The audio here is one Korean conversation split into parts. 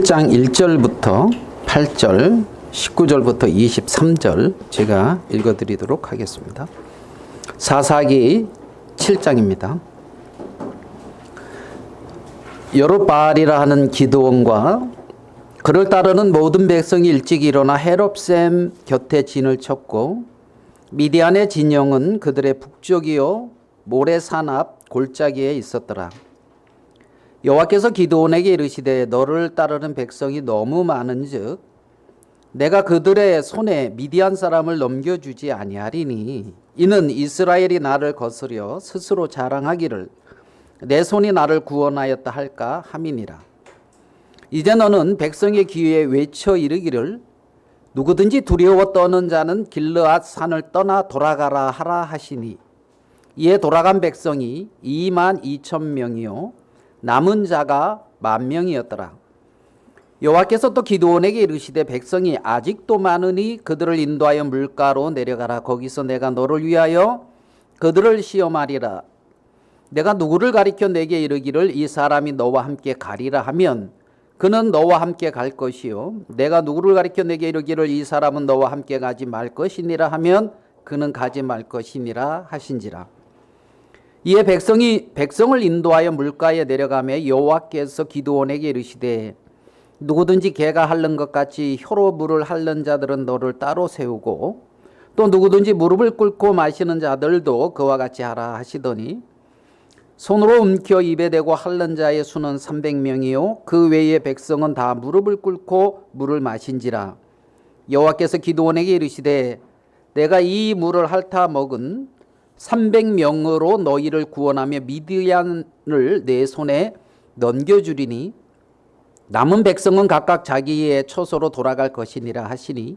7장 1절부터 8절, 19절부터 23절 제가 읽어드리도록 하겠습니다. 사사기 7장입니다. 여룻바알이라 하는 기드온과 그를 따르는 모든 백성이 일찍 일어나 헤롭셈 곁에 진을 쳤고 미디안의 진영은 그들의 북쪽이요 모래산 앞 골짜기에 있었더라. 여호와께서 기드온에게 이르시되 너를 따르는 백성이 너무 많은즉 내가 그들의 손에 미디안 사람을 넘겨주지 아니하리니 이는 이스라엘이 나를 거스려 스스로 자랑하기를 내 손이 나를 구원하였다 할까 함이니라. 이제 너는 백성의 귀에 외쳐 이르기를 누구든지 두려워 떠는 자는 길르앗 산을 떠나 돌아가라 하라 하시니 이에 돌아간 백성이 22,000명이요 남은 자가 10,000명이었더라. 여호와께서 또 기드온에게 이르시되 백성이 아직도 많으니 그들을 인도하여 물가로 내려가라. 거기서 내가 너를 위하여 그들을 시험하리라. 내가 누구를 가리켜 내게 이르기를 이 사람이 너와 함께 가리라 하면 그는 너와 함께 갈 것이요 내가 누구를 가리켜 내게 이르기를 이 사람은 너와 함께 가지 말 것이니라 하면 그는 가지 말 것이니라 하신지라. 이에 백성을 인도하여 물가에 내려가며 여호와께서 기드온에게 이르시되 누구든지 개가 핥는 것 같이 혀로 물을 핥는 자들은 너를 따로 세우고 또 누구든지 무릎을 꿇고 마시는 자들도 그와 같이 하라 하시더니 손으로 움켜 입에 대고 핥는 자의 수는 300명이요 그 외의 백성은 다 무릎을 꿇고 물을 마신지라. 여호와께서 기드온에게 이르시되 내가 이 물을 핥아 먹은 300명으로 너희를 구원하며 미디안을 내 손에 넘겨주리니 남은 백성은 각각 자기의 처소로 돌아갈 것이니라 하시니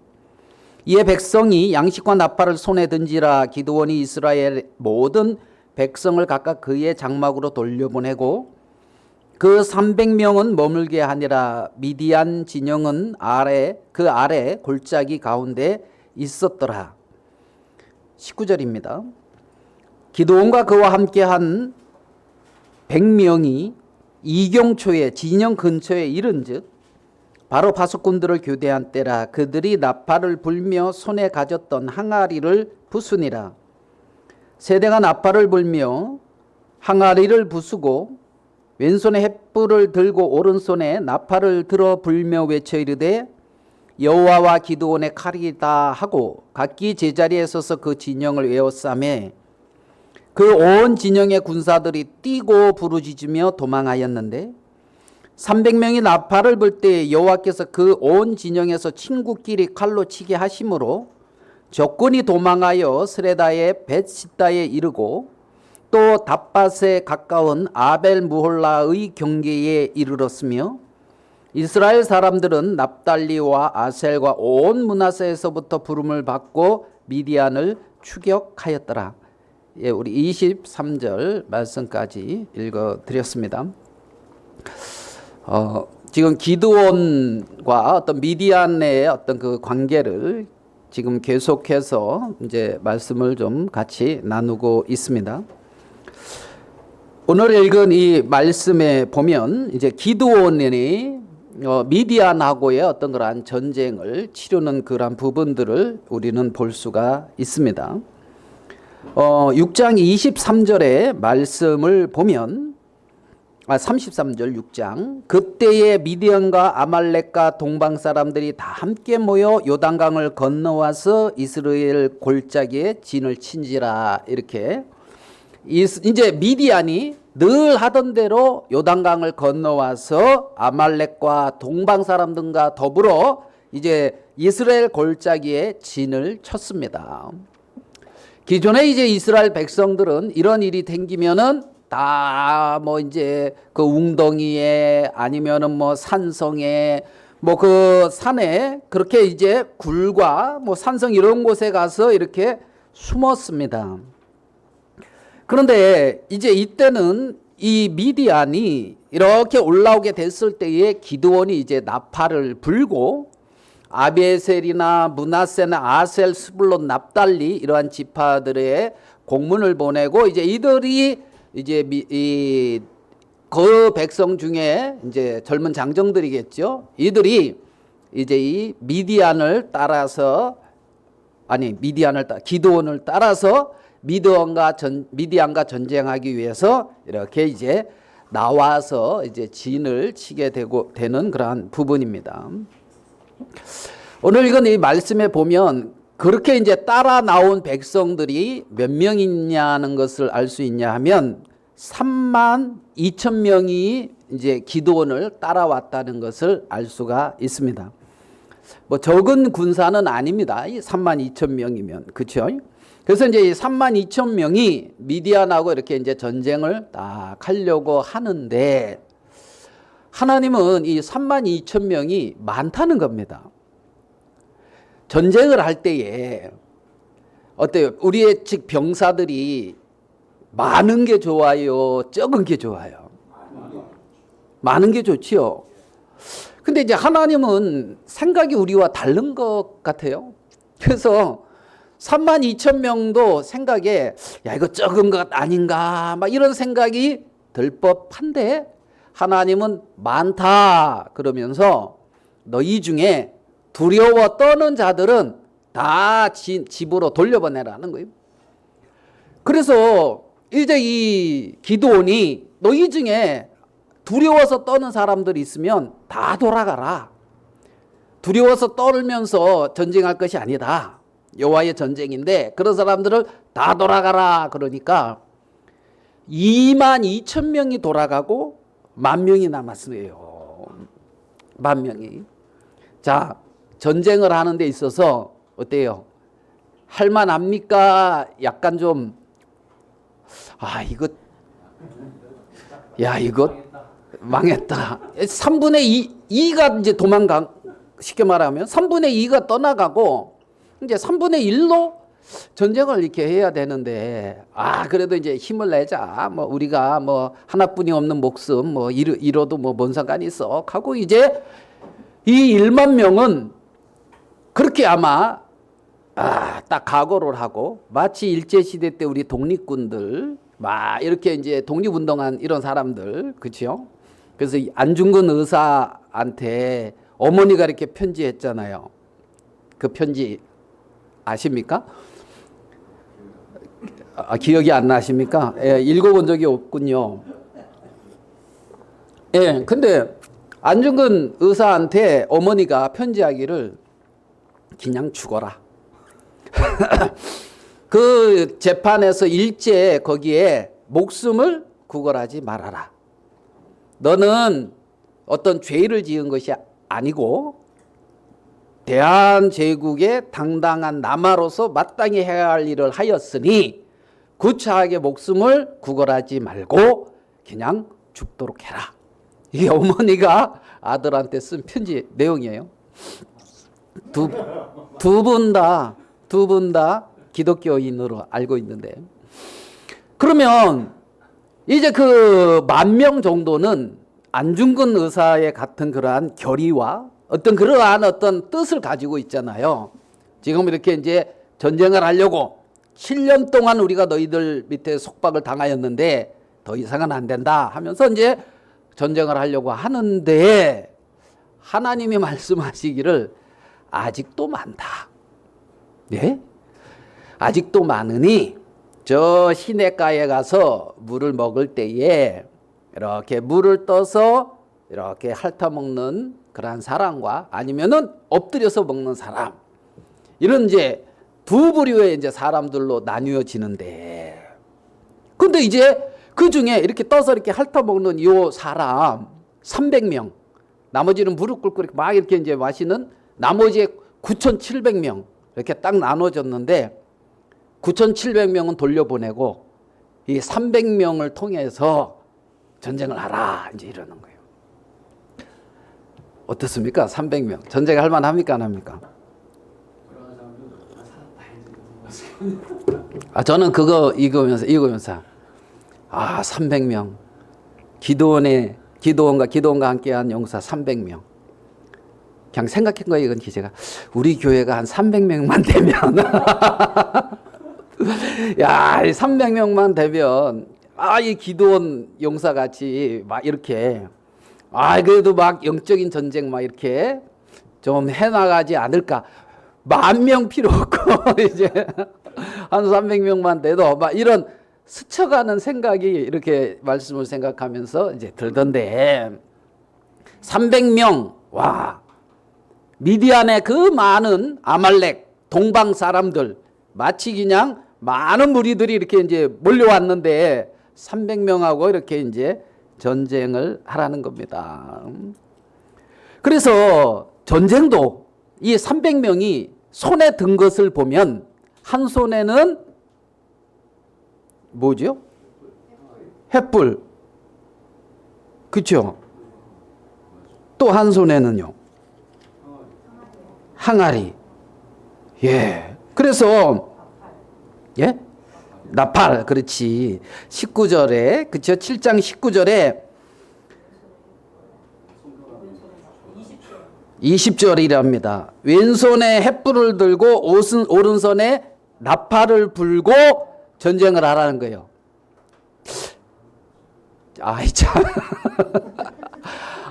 이에 백성이 양식과 나팔을 손에 든지라. 기드온이 이스라엘 모든 백성을 각각 그의 장막으로 돌려보내고 그 300명은 머물게 하니라. 미디안 진영은 그 아래 골짜기 가운데 있었더라. 19절입니다. 기드온과 그와 함께한 100명이 이경초에 진영 근처에 이른즉 바로 바수꾼들을 교대한 때라. 그들이 나팔을 불며 손에 가졌던 항아리를 부수니라. 세대가 나팔을 불며 항아리를 부수고 왼손에 횃불을 들고 오른손에 나팔을 들어 불며 외쳐 이르되 여호와와 기드온의 칼이다 하고 각기 제자리에 서서 그 진영을 에워싸매 그 온 진영의 군사들이 뛰고 부르짖으며 도망하였는데 300명이 나팔을 불 때 여호와께서 그 온 진영에서 친구끼리 칼로 치게 하심으로 적군이 도망하여 스레다의 벳시다에 이르고 또 답밭에 가까운 아벨 무홀라의 경계에 이르렀으며 이스라엘 사람들은 납달리와 아셀과 온 므낫세에서부터 부름을 받고 미디안을 추격하였더라. 예, 우리 23절 말씀까지 읽어드렸습니다. 지금 기드온과 어떤 미디안의 어떤 그 관계를 지금 계속해서 이제 말씀을 좀 같이 나누고 있습니다. 오늘 읽은 이 말씀에 보면 이제 기드온이 미디안하고의 어떤 그러한 전쟁을 치르는 그러한 부분들을 우리는 볼 수가 있습니다. 6장 23절의 말씀을 보면 33절 6장 그때에 미디안과 아말렉과 동방 사람들이 다 함께 모여 요단강을 건너와서 이스라엘 골짜기에 진을 친지라. 이렇게 이제 미디안이 늘 하던 대로 요단강을 건너와서 아말렉과 동방 사람들과 더불어 이제 이스라엘 골짜기에 진을 쳤습니다. 기존에 이제 이스라엘 백성들은 이런 일이 생기면은 다 뭐 이제 그 웅덩이에 아니면은 뭐 산성에 뭐 그 산에 그렇게 이제 굴과 뭐 산성 이런 곳에 가서 이렇게 숨었습니다. 그런데 이제 이때는 이 미디안이 이렇게 올라오게 됐을 때에 기드온이 이제 나팔을 불고 아비에셀이나 므낫세나 아셀, 스불론, 납달리 이러한 지파들의 공문을 보내고 이제 이들이 이제 그 백성 중에 이제 젊은 장정들이겠죠. 이들이 이제 이 기드온을 따라서 미디안과 전쟁하기 위해서 이렇게 이제 나와서 이제 진을 치게 되는 그러한 부분입니다. 오늘 이건 이 말씀에 보면 그렇게 이제 따라 나온 백성들이 몇 명이냐는 것을 알 수 있냐 하면 32,000명이 이제 기드온을 따라왔다는 것을 알 수가 있습니다. 뭐 적은 군사는 아닙니다. 이 32,000명이면. 그렇죠? 그래서 이제 이 32,000명이 미디안하고 이렇게 이제 전쟁을 딱 하려고 하는데 하나님은 이 32,000명이 많다는 겁니다. 전쟁을 할 때에 어때요? 우리의 즉 병사들이 많은 게 좋아요? 적은 게 좋아요? 많은 게 좋지요. 근데 이제 하나님은 생각이 우리와 다른 것 같아요. 그래서 32,000명도 생각에 야 이거 적은 것 아닌가 막 이런 생각이 들 법한데 하나님은 많다 그러면서 너희 중에 두려워 떠는 자들은 다 집으로 돌려보내라는 거예요. 그래서 이제 이 기드온이 너희 중에 두려워서 떠는 사람들이 있으면 다 돌아가라. 두려워서 떨면서 전쟁할 것이 아니다. 여호와의 전쟁인데 그런 사람들을 다 돌아가라. 그러니까 22,000명이 돌아가고 10,000명이 남았어요. 10,000명이. 자, 전쟁을 하는 데 있어서 어때요? 할만합니까? 약간 좀 이거 망했다. 3분의 2가 이제 쉽게 말하면 3분의 2가 떠나가고 이제 3분의 1로 전쟁을 이렇게 해야 되는데 그래도 이제 힘을 내자. 뭐 우리가 뭐 하나뿐이 없는 목숨 뭐 이뤄도 뭐 뭔 상관이 있어. 하고 이제 이 1만 명은 그렇게 아마 딱 각오를 하고 마치 일제시대 때 우리 독립군들 막 이렇게 이제 독립운동한 이런 사람들 그렇죠? 그래서 안중근 의사한테 어머니가 이렇게 편지했잖아요. 그 편지 아십니까? 기억이 안 나십니까? 예, 읽어본 적이 없군요. 예, 근데 안중근 의사한테 어머니가 편지하기를 그냥 죽어라. 그 재판에서 일제 거기에 목숨을 구걸하지 말아라. 너는 어떤 죄를 지은 것이 아니고 대한제국의 당당한 남아로서 마땅히 해야 할 일을 하였으니 구차하게 목숨을 구걸하지 말고 그냥 죽도록 해라. 이게 어머니가 아들한테 쓴 편지 내용이에요. 두 분 다 기독교인으로 알고 있는데 그러면 이제 그 10,000명 정도는 안중근 의사의 같은 그러한 결의와 그러한 어떤 뜻을 가지고 있잖아요. 지금 이렇게 이제 전쟁을 하려고 7년 동안 우리가 너희들 밑에 속박을 당하였는데 더 이상은 안 된다 하면서 이제 전쟁을 하려고 하는데 하나님이 말씀하시기를 아직도 많다. 예? 아직도 많으니 저 시냇가에 가서 물을 먹을 때에 이렇게 물을 떠서 이렇게 핥아먹는 그러한 사람과 아니면은 엎드려서 먹는 사람 이런 이제 두 부류의 이제 사람들로 나뉘어지는데 근데 이제 그 중에 이렇게 떠서 이렇게 핥아먹는 요 사람 300명 나머지는 무릎 꿇고 이렇게 막 이렇게 이제 마시는 나머지 9,700명 이렇게 딱 나눠졌는데 9,700명은 돌려보내고 이 300명을 통해서 전쟁을 하라 이제 이러는 거예요. 어떻습니까? 300명 전쟁할 만합니까 안 합니까? 저는 그거 읽으면서 300명 기도원과 함께한 용사 300명 그냥 생각한 거예요. 이건 제가 우리 교회가 한 300명만 되면 야 300명만 되면 이 기드온 용사같이 막 이렇게 그래도 막 영적인 전쟁 막 이렇게 좀 해나가지 않을까. 10,000명 필요 없고 이제 한 300명만 돼도 막 이런 스쳐가는 생각이 이렇게 말씀을 생각하면서 이제 들던데 300명 미디안의 그 많은 아말렉 동방 사람들 마치 그냥 많은 무리들이 이렇게 이제 몰려왔는데 300명하고 이렇게 이제 전쟁을 하라는 겁니다. 그래서 전쟁도 이 300명이 손에 든 것을 보면 한 손에는 뭐죠? 횃불. 그렇죠? 또 한 손에는요? 항아리. 예. 그래서 나팔. 그렇지. 19절에 그렇죠? 7장 19절에 20절이랍니다. 왼손에 횃불을 들고 오른손에 나팔을 불고 전쟁을 하라는 거예요. 참.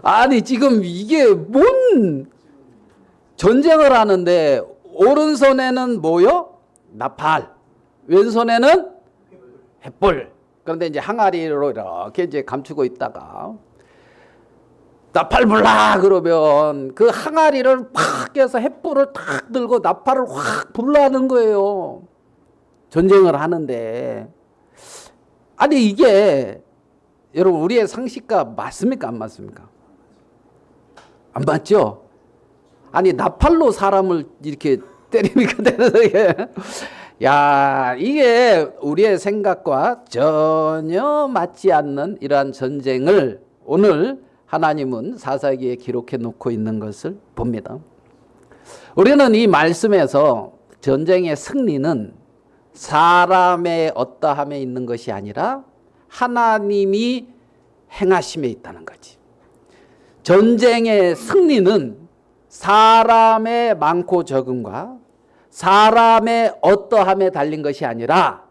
아니 지금 이게 뭔 전쟁을 하는데 오른손에는 뭐요? 나팔. 왼손에는 횃불. 그런데 이제 항아리로 이렇게 이제 감추고 있다가 나팔 불라 그러면 그 항아리를 팍 깨서 횃불을 탁 들고 나팔을 확 불라는 거예요. 전쟁을 하는데 아니 이게 여러분 우리의 상식과 맞습니까 안 맞습니까? 안 맞죠? 아니 나팔로 사람을 이렇게 때리니까 되는 이게 우리의 생각과 전혀 맞지 않는 이러한 전쟁을 오늘 하나님은 사사기에 기록해 놓고 있는 것을 봅니다. 우리는 이 말씀에서 전쟁의 승리는 사람의 어떠함에 있는 것이 아니라 하나님이 행하심에 있다는 거지. 전쟁의 승리는 사람의 많고 적음과 사람의 어떠함에 달린 것이 아니라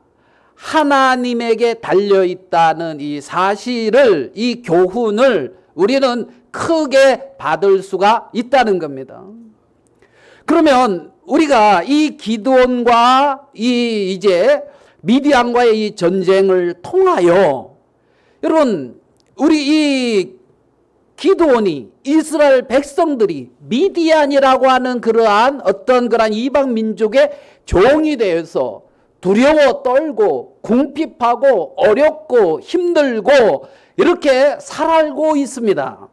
하나님에게 달려있다는 이 사실을, 이 교훈을 우리는 크게 받을 수가 있다는 겁니다. 그러면 우리가 이 기드온과 이제 미디안과의 이 전쟁을 통하여 여러분 우리 이 기드온이 이스라엘 백성들이 미디안이라고 하는 그러한 이방 민족의 종이 되어서 두려워 떨고 궁핍하고 어렵고 힘들고 이렇게 살고 있습니다.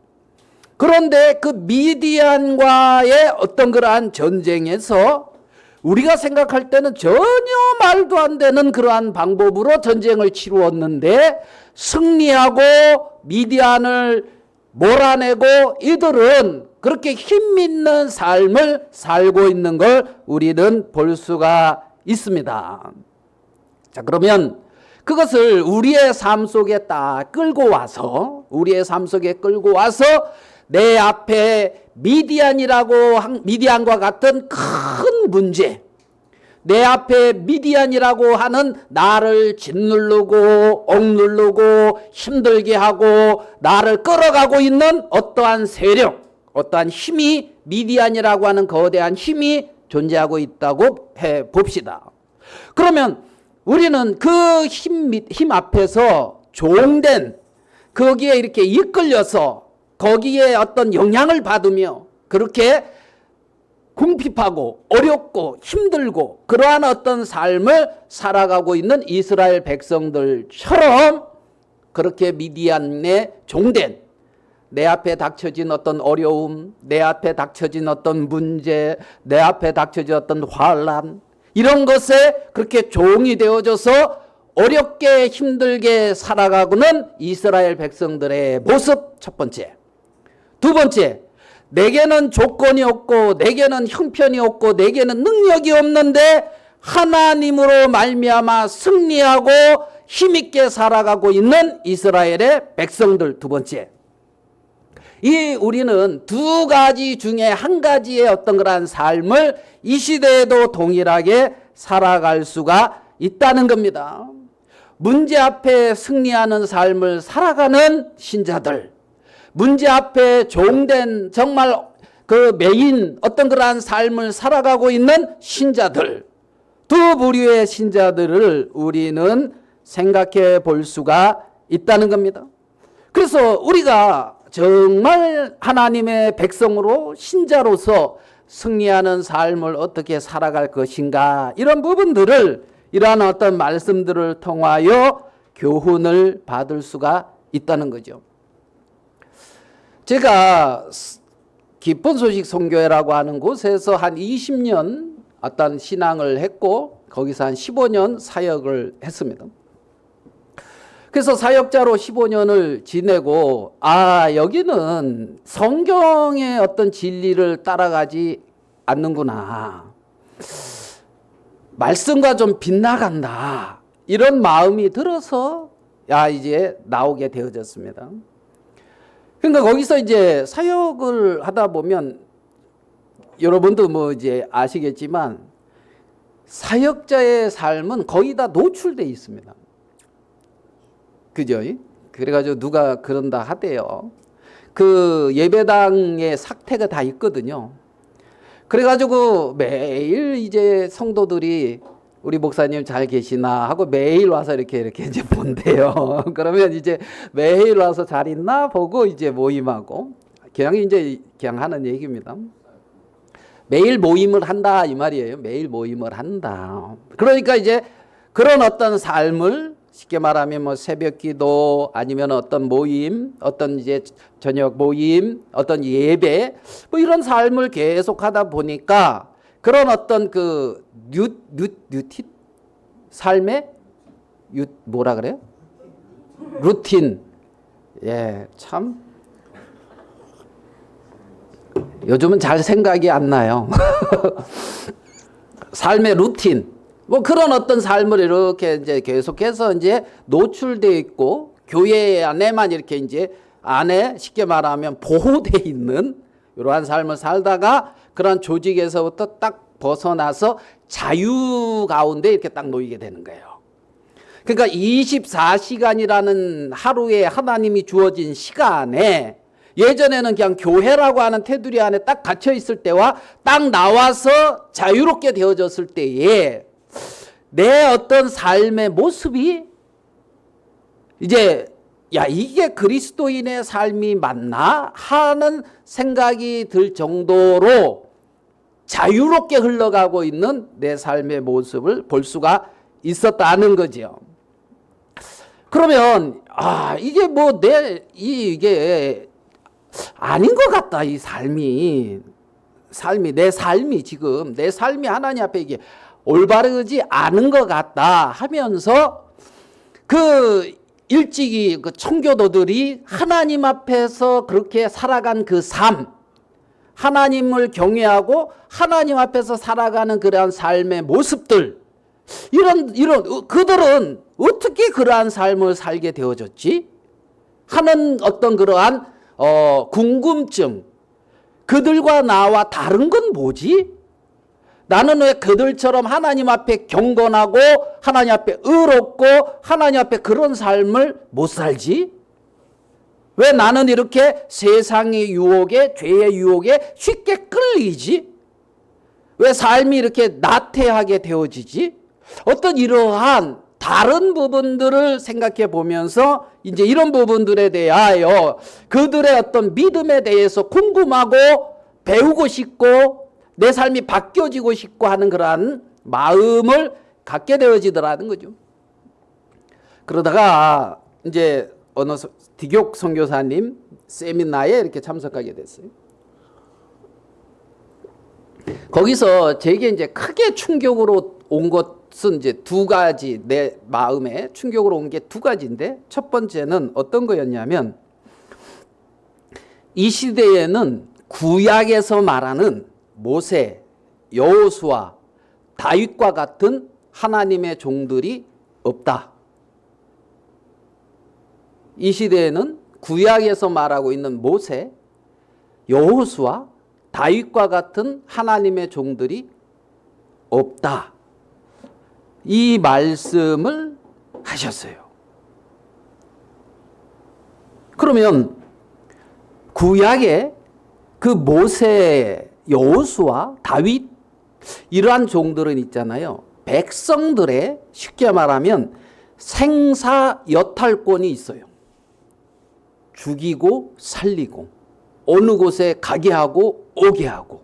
그런데 그 미디안과의 그러한 전쟁에서 우리가 생각할 때는 전혀 말도 안 되는 그러한 방법으로 전쟁을 치루었는데 승리하고 미디안을 몰아내고 이들은 그렇게 힘있는 삶을 살고 있는 걸 우리는 볼 수가 있습니다. 자, 그러면 그것을 우리의 삶 속에 딱 끌고 와서 내 앞에 미디안과 같은 큰 문제, 내 앞에 미디안이라고 하는 나를 짓누르고 억누르고 힘들게 하고 나를 끌어가고 있는 어떠한 세력, 어떠한 힘이 미디안이라고 하는 거대한 힘이 존재하고 있다고 해 봅시다. 그러면 우리는 그 힘 앞에서 종된 거기에 이렇게 이끌려서 거기에 어떤 영향을 받으며 그렇게 궁핍하고 어렵고 힘들고 그러한 어떤 삶을 살아가고 있는 이스라엘 백성들처럼 그렇게 미디안에 종된 내 앞에 닥쳐진 어떤 어려움, 내 앞에 닥쳐진 어떤 문제, 내 앞에 닥쳐진 어떤 환난 이런 것에 그렇게 종이 되어져서 어렵게 힘들게 살아가고는 이스라엘 백성들의 모습 첫 번째. 두 번째, 내게는 조건이 없고 내게는 형편이 없고 내게는 능력이 없는데 하나님으로 말미암아 승리하고 힘있게 살아가고 있는 이스라엘의 백성들. 두 번째, 우리는 두 가지 중에 한 가지의 그러한 삶을 이 시대에도 동일하게 살아갈 수가 있다는 겁니다. 문제 앞에 승리하는 삶을 살아가는 신자들, 문제 앞에 종된 정말 그 메인 어떤 그러한 삶을 살아가고 있는 신자들, 두 부류의 신자들을 우리는 생각해 볼 수가 있다는 겁니다. 그래서 우리가 정말 하나님의 백성으로 신자로서 승리하는 삶을 어떻게 살아갈 것인가, 이런 부분들을 이러한 어떤 말씀들을 통하여 교훈을 받을 수가 있다는 거죠. 제가 기쁜 소식 선교회라고 하는 곳에서 한 20년 어떤 신앙을 했고 거기서 한 15년 사역을 했습니다. 그래서 사역자로 15년을 지내고 여기는 성경의 어떤 진리를 따라가지 않는구나, 말씀과 좀 빗나간다, 이런 마음이 들어서 이제 나오게 되어졌습니다. 그러니까 거기서 이제 사역을 하다 보면 여러분도 뭐 이제 아시겠지만 사역자의 삶은 거의 다 노출돼 있습니다. 그죠? 그래가지고 누가 그런다 하대요. 그 예배당에 삭태가 다 있거든요. 그래가지고 매일 이제 성도들이 우리 목사님 잘 계시나 하고 매일 와서 이렇게 이제 본대요. 그러면 이제 매일 와서 잘 있나 보고 이제 모임하고, 그냥 하는 얘기입니다. 매일 모임을 한다 이 말이에요. 매일 모임을 한다. 그러니까 이제 그런 어떤 삶을 쉽게 말하면 뭐 새벽 기도 아니면 어떤 모임, 어떤 이제 저녁 모임, 어떤 예배, 뭐 이런 삶을 계속 하다 보니까 그런 어떤 그 뉴티 삶의 뭐라 그래요? 루틴. 참 요즘은 잘 생각이 안 나요. 삶의 루틴. 뭐 그런 어떤 삶을 이렇게 이제 계속해서 이제 노출되어 있고 교회 안에만 이렇게 이제 안에 쉽게 말하면 보호되어 있는 이러한 삶을 살다가 그런 조직에서부터 딱 벗어나서 자유 가운데 이렇게 딱 놓이게 되는 거예요. 그러니까 24시간이라는 하루에 하나님이 주어진 시간에 예전에는 그냥 교회라고 하는 테두리 안에 딱 갇혀 있을 때와 딱 나와서 자유롭게 되어졌을 때에 내 어떤 삶의 모습이 이제 이게 그리스도인의 삶이 맞나 하는 생각이 들 정도로 자유롭게 흘러가고 있는 내 삶의 모습을 볼 수가 있었다는 거죠. 그러면 이게 뭐 이게 아닌 것 같다. 이 삶이 내 삶이 지금 내 삶이 하나님 앞에 이게 올바르지 않은 것 같다 하면서 그 일찍이 그 청교도들이 하나님 앞에서 그렇게 살아간 그 삶, 하나님을 경외하고 하나님 앞에서 살아가는 그러한 삶의 모습들, 이런 그들은 어떻게 그러한 삶을 살게 되어졌지 하는 어떤 그러한 궁금증, 그들과 나와 다른 건 뭐지? 나는 왜 그들처럼 하나님 앞에 경건하고 하나님 앞에 의롭고 하나님 앞에 그런 삶을 못 살지? 왜 나는 이렇게 세상의 유혹에, 죄의 유혹에 쉽게 끌리지? 왜 삶이 이렇게 나태하게 되어지지? 어떤 이러한 다른 부분들을 생각해 보면서 이제 이런 부분들에 대하여 그들의 어떤 믿음에 대해서 궁금하고 배우고 싶고 내 삶이 바뀌어지고 싶고 하는 그러한 마음을 갖게 되어지더라는 거죠. 그러다가 이제 어느 디교 선교사님 세미나에 이렇게 참석하게 됐어요. 거기서 제게 이제 크게 충격으로 온 것은 이제 두 가지, 내 마음에 충격으로 온 게 두 가지인데, 첫 번째는 어떤 거였냐면 이 시대에는 구약에서 말하는 모세, 여호수아, 다윗과 같은 하나님의 종들이 없다. 이 시대에는 구약에서 말하고 있는 모세, 여호수아, 다윗과 같은 하나님의 종들이 없다. 이 말씀을 하셨어요. 그러면 구약에 그 모세, 여호수아, 다윗 이러한 종들은 있잖아요. 백성들의 쉽게 말하면 생사 여탈권이 있어요. 죽이고 살리고 어느 곳에 가게 하고 오게 하고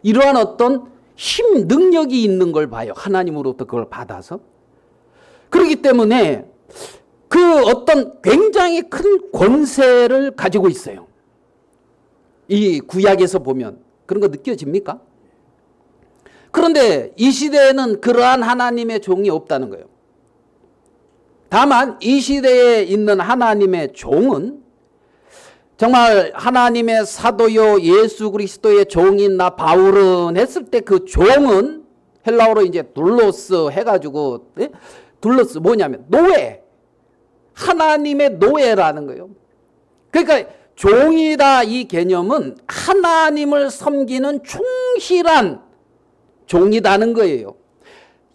이러한 어떤 힘, 능력이 있는 걸 봐요. 하나님으로부터 그걸 받아서. 그렇기 때문에 그 어떤 굉장히 큰 권세를 가지고 있어요. 이 구약에서 보면 그런 거 느껴집니까? 그런데 이 시대에는 그러한 하나님의 종이 없다는 거예요. 다만 이 시대에 있는 하나님의 종은 정말 하나님의 사도요 예수 그리스도의 종인 나 바울은 했을 때 그 종은 헬라어로 이제 둘로스 해가지고 둘로스 뭐냐면 노예, 하나님의 노예라는 거예요. 그러니까 종이다 이 개념은 하나님을 섬기는 충실한 종이라는 거예요.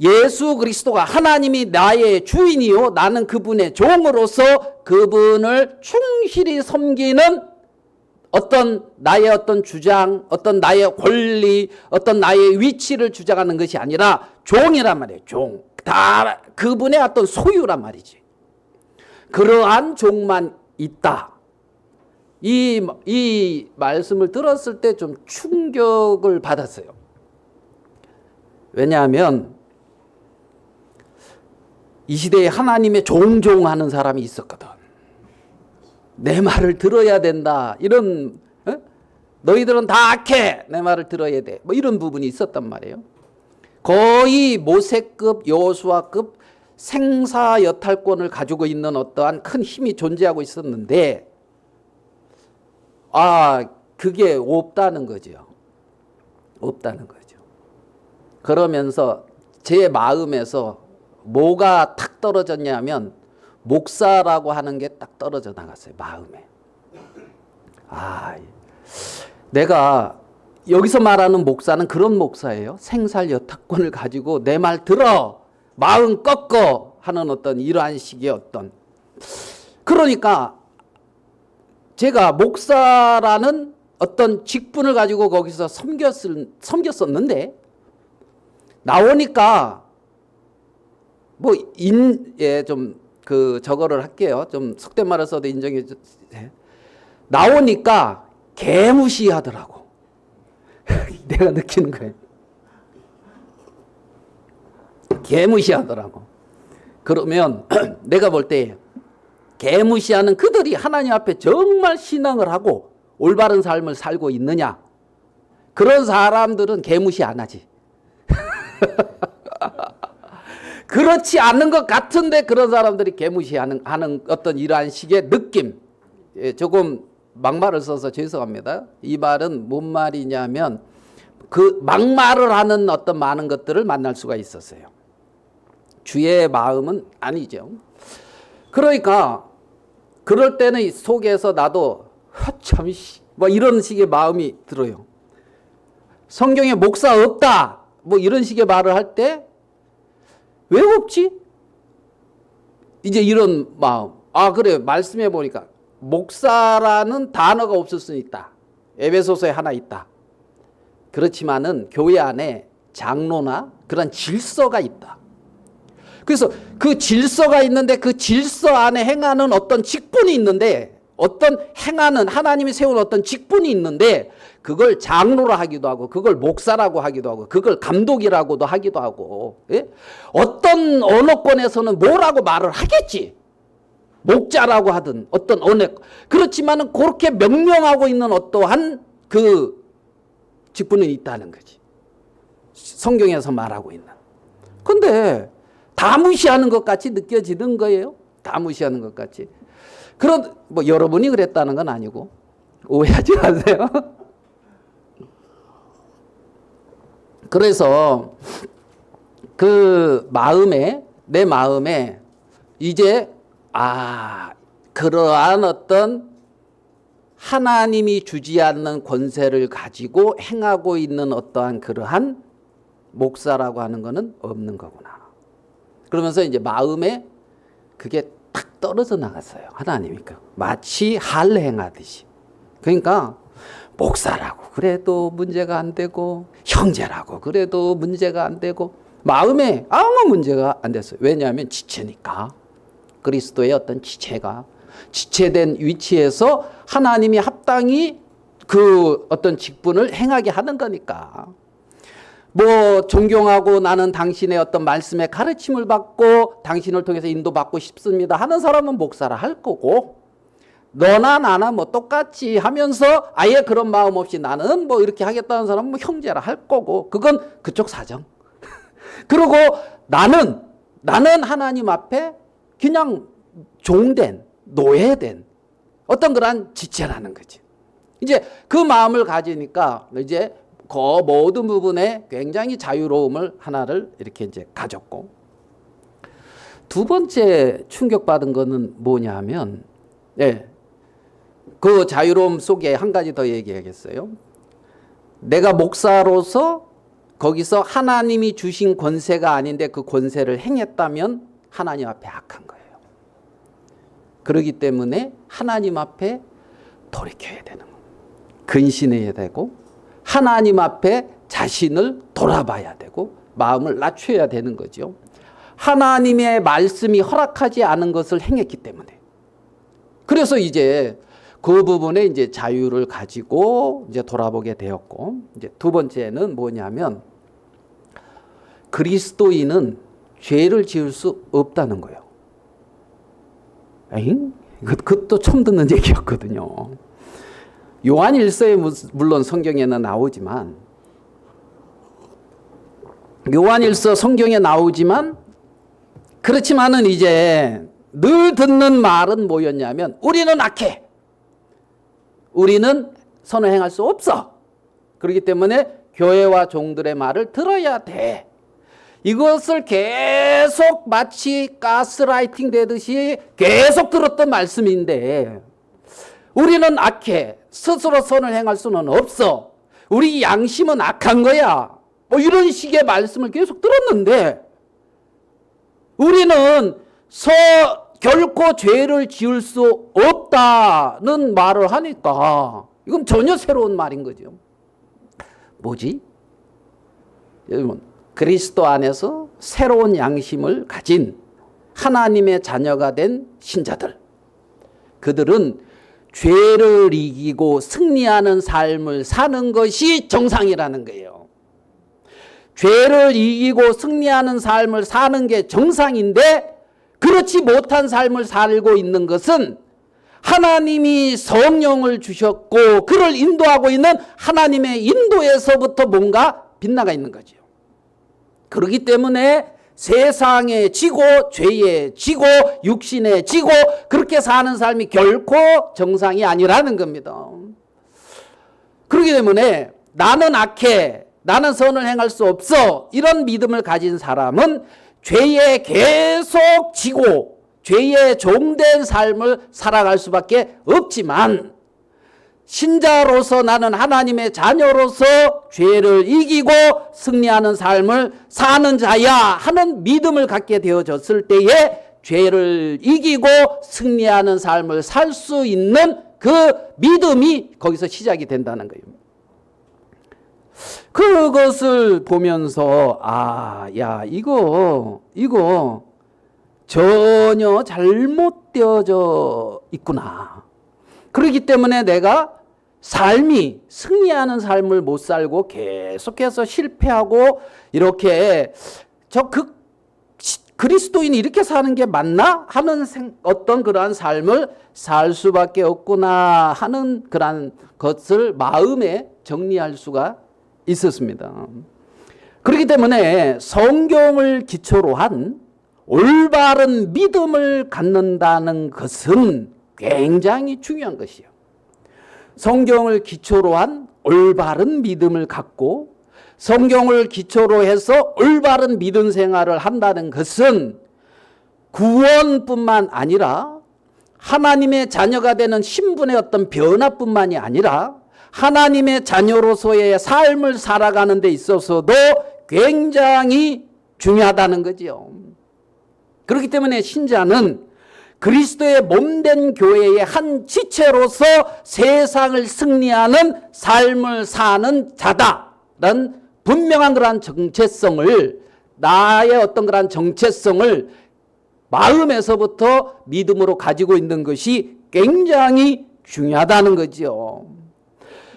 예수 그리스도가 하나님이 나의 주인이요 나는 그분의 종으로서 그분을 충실히 섬기는 어떤 나의 어떤 주장, 어떤 나의 권리, 어떤 나의 위치를 주장하는 것이 아니라 종이란 말이에요. 종. 다 그분의 어떤 소유란 말이지. 그러한 종만 있다. 이 말씀을 들었을 때 좀 충격을 받았어요. 왜냐하면 이 시대에 하나님의 종종하는 사람이 있었거든. 내 말을 들어야 된다. 이런 너희들은 다 악해. 내 말을 들어야 돼. 뭐 이런 부분이 있었단 말이에요. 거의 모세급, 여호수아급 생사 여탈권을 가지고 있는 어떠한 큰 힘이 존재하고 있었는데 그게 없다는 거죠. 없다는 거죠. 그러면서 제 마음에서 뭐가 탁 떨어졌냐면 목사라고 하는 게 딱 떨어져 나갔어요. 마음에. 내가 여기서 말하는 목사는 그런 목사예요. 생살 여타권을 가지고 내 말 들어 마음 꺾어 하는 어떤 이러한 식의 어떤 그러니까 제가 목사라는 어떤 직분을 가지고 거기서 섬겼었는데 나오니까 좀 저거를 할게요. 좀 속된 말을 써도 인정해 주세요. 나오니까 개무시하더라고. 내가 느끼는 거예요. 개무시하더라고. 그러면 내가 볼 때 개무시하는 그들이 하나님 앞에 정말 신앙을 하고 올바른 삶을 살고 있느냐? 그런 사람들은 개무시 안 하지. 그렇지 않는 것 같은데 그런 사람들이 개무시하는 어떤 이러한 식의 느낌. 조금 막말을 써서 죄송합니다. 이 말은 뭔 말이냐면 그 막말을 하는 어떤 많은 것들을 만날 수가 있었어요. 주의 마음은 아니죠. 그러니까 그럴 때는 속에서 나도 뭐 이런 식의 마음이 들어요. 성경에 목사 없다 뭐 이런 식의 말을 할 때 왜 없지? 이제 이런 마음. 그래 말씀해 보니까 목사라는 단어가 없을 수 있다. 에베소서에 하나 있다. 그렇지만은 교회 안에 장로나 그런 질서가 있다. 그래서 그 질서가 있는데 그 질서 안에 행하는 어떤 직분이 있는데 어떤 행하는 하나님이 세운 어떤 직분이 있는데 그걸 장로라 하기도 하고 그걸 목사라고 하기도 하고 그걸 감독이라고도 하기도 하고 어떤 언어권에서는 뭐라고 말을 하겠지. 목자라고 하든 어떤 언어 그렇지만은 그렇게 명명하고 있는 어떠한 그 직분은 있다는 거지. 성경에서 말하고 있는. 근데 다 무시하는 것 같이 느껴지는 거예요. 다 무시하는 것 같이. 뭐 여러분이 그랬다는 건 아니고 오해하지 마세요. 그래서 내 마음에 이제 그러한 어떤 하나님이 주지 않는 권세를 가지고 행하고 있는 어떠한 그러한 목사라고 하는 것은 없는 거구나. 그러면서 이제 마음에 그게 탁 떨어져 나갔어요. 하나님이 마치 할례행하듯이. 그러니까 목사라고 그래도 문제가 안 되고 형제라고 그래도 문제가 안 되고 마음에 아무 문제가 안 됐어요. 왜냐하면 지체니까. 그리스도의 어떤 지체가 지체된 위치에서 하나님이 합당히 그 어떤 직분을 행하게 하는 거니까. 뭐 존경하고 나는 당신의 어떤 말씀에 가르침을 받고 당신을 통해서 인도받고 싶습니다 하는 사람은 목사라 할 거고, 너나 나나 뭐 똑같이 하면서 아예 그런 마음 없이 나는 뭐 이렇게 하겠다는 사람은 뭐 형제라 할 거고, 그건 그쪽 사정. 그리고 나는 하나님 앞에 그냥 종된, 노예된 어떤 그런 지체라는 거지. 이제 그 마음을 가지니까 이제 그 모든 부분에 굉장히 자유로움을 하나를 이렇게 이제 가졌고, 두 번째 충격받은 거는 뭐냐 하면, 그 자유로움 속에 한 가지 더 얘기하겠어요. 내가 목사로서 거기서 하나님이 주신 권세가 아닌데 그 권세를 행했다면 하나님 앞에 악한 거예요. 그렇기 때문에 하나님 앞에 돌이켜야 되는 거예요. 근신해야 되고 하나님 앞에 자신을 돌아봐야 되고 마음을 낮춰야 되는 거죠. 하나님의 말씀이 허락하지 않은 것을 행했기 때문에. 그래서 이제 그 부분에 이제 자유를 가지고 이제 돌아보게 되었고, 이제 두 번째는 뭐냐면 그리스도인은 죄를 지을 수 없다는 거예요. 에잉? 그것도 처음 듣는 얘기였거든요. 요한 1서에 물론 성경에는 나오지만, 요한 1서 성경에 나오지만, 그렇지만은 이제 늘 듣는 말은 뭐였냐면 우리는 악해. 우리는 선을 행할 수 없어. 그렇기 때문에 교회와 종들의 말을 들어야 돼. 이것을 계속 마치 가스라이팅 되듯이 계속 들었던 말씀인데, 우리는 악해. 스스로 선을 행할 수는 없어. 우리 양심은 악한 거야. 뭐 이런 식의 말씀을 계속 들었는데, 우리는 결코 죄를 지을 수 없다는 말을 하니까 이건 전혀 새로운 말인 거죠. 뭐지? 여러분, 그리스도 안에서 새로운 양심을 가진 하나님의 자녀가 된 신자들, 그들은 죄를 이기고 승리하는 삶을 사는 것이 정상이라는 거예요. 죄를 이기고 승리하는 삶을 사는 게 정상인데, 그렇지 못한 삶을 살고 있는 것은 하나님이 성령을 주셨고 그를 인도하고 있는 하나님의 인도에서부터 뭔가 빗나가 있는 거죠. 그렇기 때문에 세상에 지고 죄에 지고 육신에 지고 그렇게 사는 삶이 결코 정상이 아니라는 겁니다. 그렇기 때문에 나는 악해, 나는 선을 행할 수 없어, 이런 믿음을 가진 사람은 죄에 계속 지고 죄에 종된 삶을 살아갈 수밖에 없지만, 신자로서 나는 하나님의 자녀로서 죄를 이기고 승리하는 삶을 사는 자야 하는 믿음을 갖게 되어졌을 때에 죄를 이기고 승리하는 삶을 살 수 있는 그 믿음이 거기서 시작이 된다는 거예요. 그것을 보면서 이거 전혀 잘못되어져 있구나. 그렇기 때문에 내가 삶이 승리하는 삶을 못 살고 계속해서 실패하고 이렇게 그리스도인이 이렇게 사는 게 맞나 하는 어떤 그러한 삶을 살 수밖에 없구나 하는 그러한 것을 마음에 정리할 수가 있었습니다. 그렇기 때문에 성경을 기초로 한 올바른 믿음을 갖는다는 것은 굉장히 중요한 것이에요. 성경을 기초로 한 올바른 믿음을 갖고 성경을 기초로 해서 올바른 믿음 생활을 한다는 것은 구원뿐만 아니라 하나님의 자녀가 되는 신분의 어떤 변화뿐만이 아니라 하나님의 자녀로서의 삶을 살아가는 데 있어서도 굉장히 중요하다는 거죠. 그렇기 때문에 신자는 그리스도의 몸된 교회의 한 지체로서 세상을 승리하는 삶을 사는 자다라는 분명한 그러한 정체성을, 나의 어떤 그러한 정체성을 마음에서부터 믿음으로 가지고 있는 것이 굉장히 중요하다는 거죠.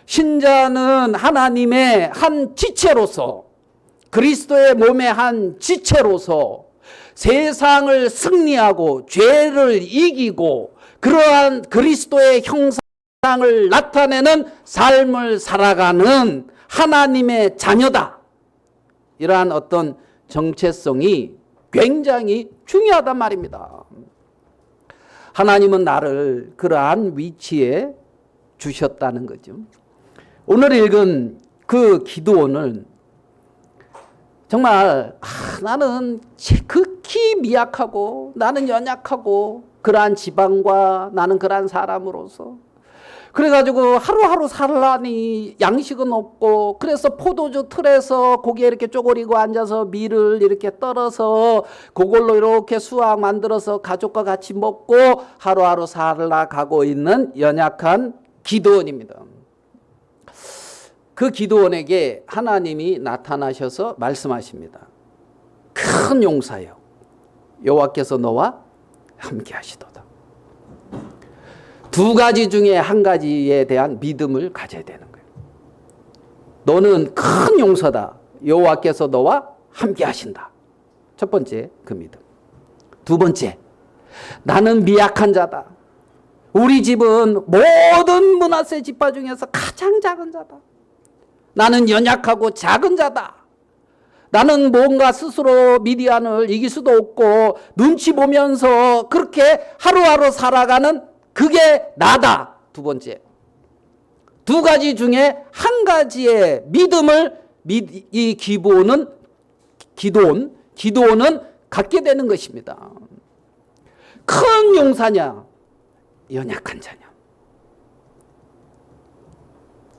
신자는 하나님의 한 지체로서, 그리스도의 몸의 한 지체로서 세상을 승리하고 죄를 이기고 그러한 그리스도의 형상을 나타내는 삶을 살아가는 하나님의 자녀다. 이러한 어떤 정체성이 굉장히 중요하단 말입니다. 하나님은 나를 그러한 위치에 주셨다는 거죠. 오늘 읽은 그 기드온은 정말 나는 극히 미약하고 나는 연약하고 그러한 지방과 나는 그러한 사람으로서 그래가지고 하루하루 살라니 양식은 없고, 그래서 포도주 틀에서 고기에 이렇게 쪼그리고 앉아서 밀을 이렇게 떨어서 그걸로 이렇게 수학 만들어서 가족과 같이 먹고 하루하루 살아가고 있는 연약한 기드온입니다. 그 기드온에게 하나님이 나타나셔서 말씀하십니다. 큰 용사여, 여호와께서 너와 함께 하시도다. 두 가지 중에 한 가지에 대한 믿음을 가져야 되는 거예요. 너는 큰 용사다. 여호와께서 너와 함께 하신다. 첫 번째, 그 믿음. 두 번째, 나는 미약한 자다. 우리 집은 모든 므낫세 지파 중에서 가장 작은 자다. 나는 연약하고 작은 자다. 나는 뭔가 스스로 미디안을 이길 수도 없고 눈치 보면서 그렇게 하루하루 살아가는 그게 나다. 두 번째. 두 가지 중에 한 가지의 믿음을 이 기드온은 갖게 되는 것입니다. 큰 용사냐, 연약한 자냐.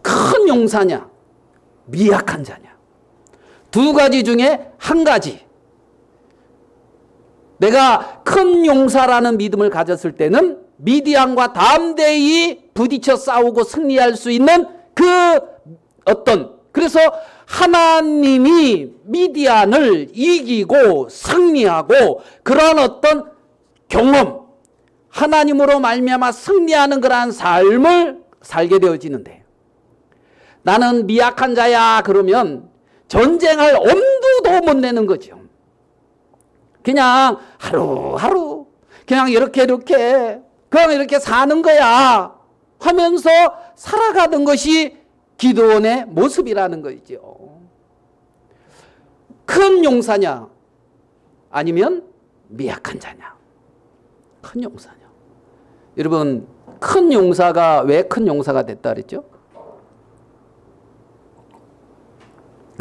큰 용사냐, 미약한 자냐. 두 가지 중에 한 가지. 내가 큰 용사라는 믿음을 가졌을 때는 미디안과 담대히 부딪혀 싸우고 승리할 수 있는 그래서 하나님이 미디안을 이기고 승리하고 그런 어떤 경험, 하나님으로 말미암아 승리하는 그러한 삶을 살게 되어지는데, 나는 미약한 자야 그러면 전쟁할 엄두도 못 내는 거죠. 그냥 하루하루 그냥 이렇게 그냥 이렇게 사는 거야 하면서 살아가는 것이 기드온의 모습이라는 거죠. 큰 용사냐 아니면 미약한 자냐. 큰 용사냐. 여러분, 큰 용사가 왜 큰 용사가 됐다 그랬죠?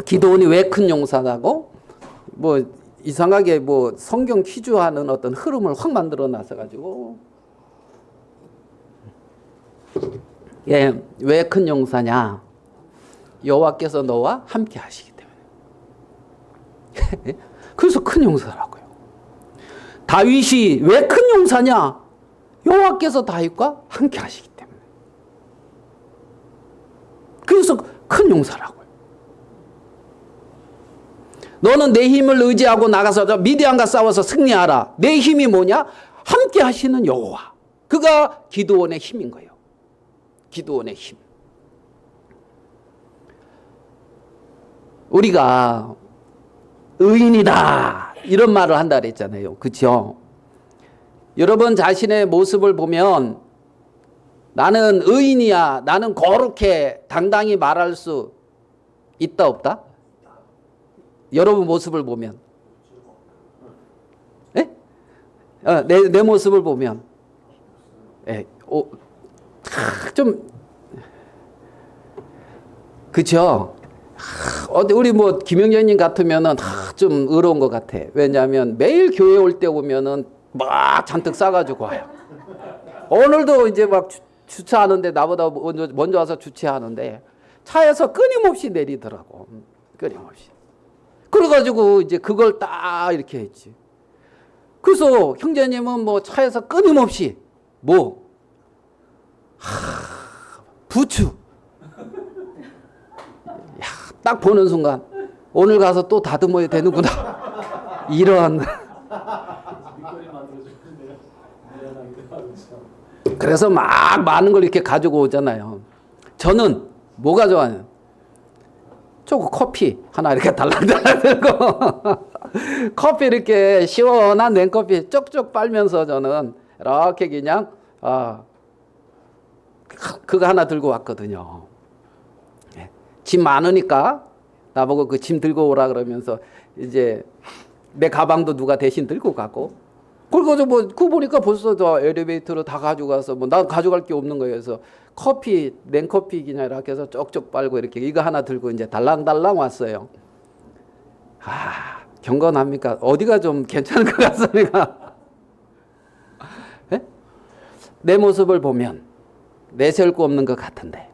기드온이 왜 큰 용사라고? 뭐 이상하게 뭐 성경 퀴즈하는 어떤 흐름을 확 만들어 놔서 가지고, 예, 왜 큰 용사냐? 여호와께서 너와 함께 하시기 때문에. 그래서 큰 용사라고요. 다윗이 왜 큰 용사냐? 여호와께서 다윗과 함께 하시기 때문에. 그래서 큰 용사라고요. 너는 내 힘을 의지하고 나가서 미디안과 싸워서 승리하라. 내 힘이 뭐냐? 함께 하시는 여호와. 그가 기드온의 힘인 거예요. 기드온의 힘. 우리가 의인이다 이런 말을 한다 그랬잖아요. 그렇죠? 여러분 자신의 모습을 보면 나는 의인이야, 나는 거룩해 당당히 말할 수 있다 없다? 여러분 모습을 보면, 예? 내 모습을 보면, 예, 좀 그렇죠? 우리 뭐 김영재님 같으면은 좀 의로운 것 같아. 왜냐하면 매일 교회 올 때 보면은 막 잔뜩 싸가지고 와요. 오늘도 이제 막 주차하는데 나보다 먼저 와서 주차하는데 차에서 끊임없이 그래서 형제님은 뭐 차에서 끊임없이 뭐 부추 야, 딱 보는 순간 오늘 가서 또 다듬어야 되는구나 이런. 그래서 막 많은 걸 이렇게 가지고 오잖아요. 저는 뭐가 좋아요? 조금 커피 하나 이렇게 달랑달랑 들고 커피 이렇게 시원한 냉커피 쪽쪽 빨면서 저는 이렇게 그냥 그거 하나 들고 왔거든요. 짐 많으니까 나보고 그 짐 들고 오라 그러면서 이제 내 가방도 누가 대신 들고 가고, 그리고 뭐 그거 보니까 벌써 저 엘리베이터로 다 가져가서 뭐 난 가져갈 게 없는 거예요. 그래서 커피 냉커피 그냥 이렇게 해서 쪽쪽 빨고 이렇게 이거 하나 들고 이제 달랑달랑 왔어요. 경건합니까? 어디가 좀 괜찮은 것 같습니까? 네? 내 모습을 보면 내세울 거 없는 것 같은데,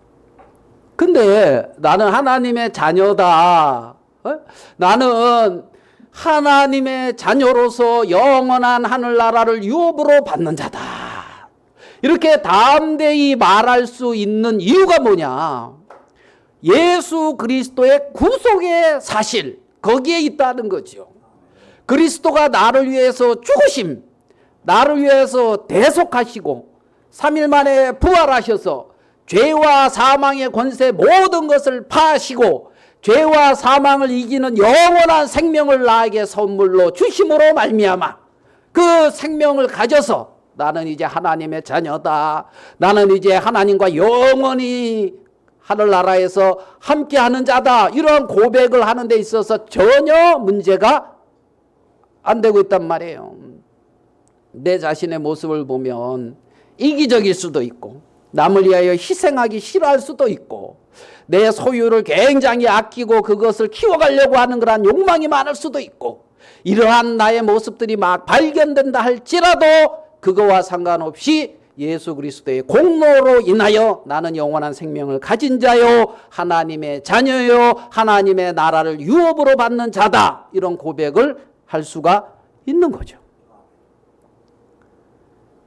근데 나는 하나님의 자녀다. 나는 하나님의 자녀로서 영원한 하늘나라를 유업으로 받는 자다. 이렇게 담대히 말할 수 있는 이유가 뭐냐? 예수 그리스도의 구속의 사실, 거기에 있다는 거죠. 그리스도가 나를 위해서 죽으심, 나를 위해서 대속하시고 3일 만에 부활하셔서 죄와 사망의 권세 모든 것을 파하시고 죄와 사망을 이기는 영원한 생명을 나에게 선물로 주심으로 말미암아 그 생명을 가져서 나는 이제 하나님의 자녀다. 나는 이제 하나님과 영원히 하늘나라에서 함께하는 자다. 이러한 고백을 하는 데 있어서 전혀 문제가 안 되고 있단 말이에요. 내 자신의 모습을 보면 이기적일 수도 있고 남을 위하여 희생하기 싫어할 수도 있고 내 소유를 굉장히 아끼고 그것을 키워가려고 하는 그런 욕망이 많을 수도 있고, 이러한 나의 모습들이 막 발견된다 할지라도 그거와 상관없이 예수 그리스도의 공로로 인하여 나는 영원한 생명을 가진 자요, 하나님의 자녀요, 하나님의 나라를 유업으로 받는 자다. 이런 고백을 할 수가 있는 거죠.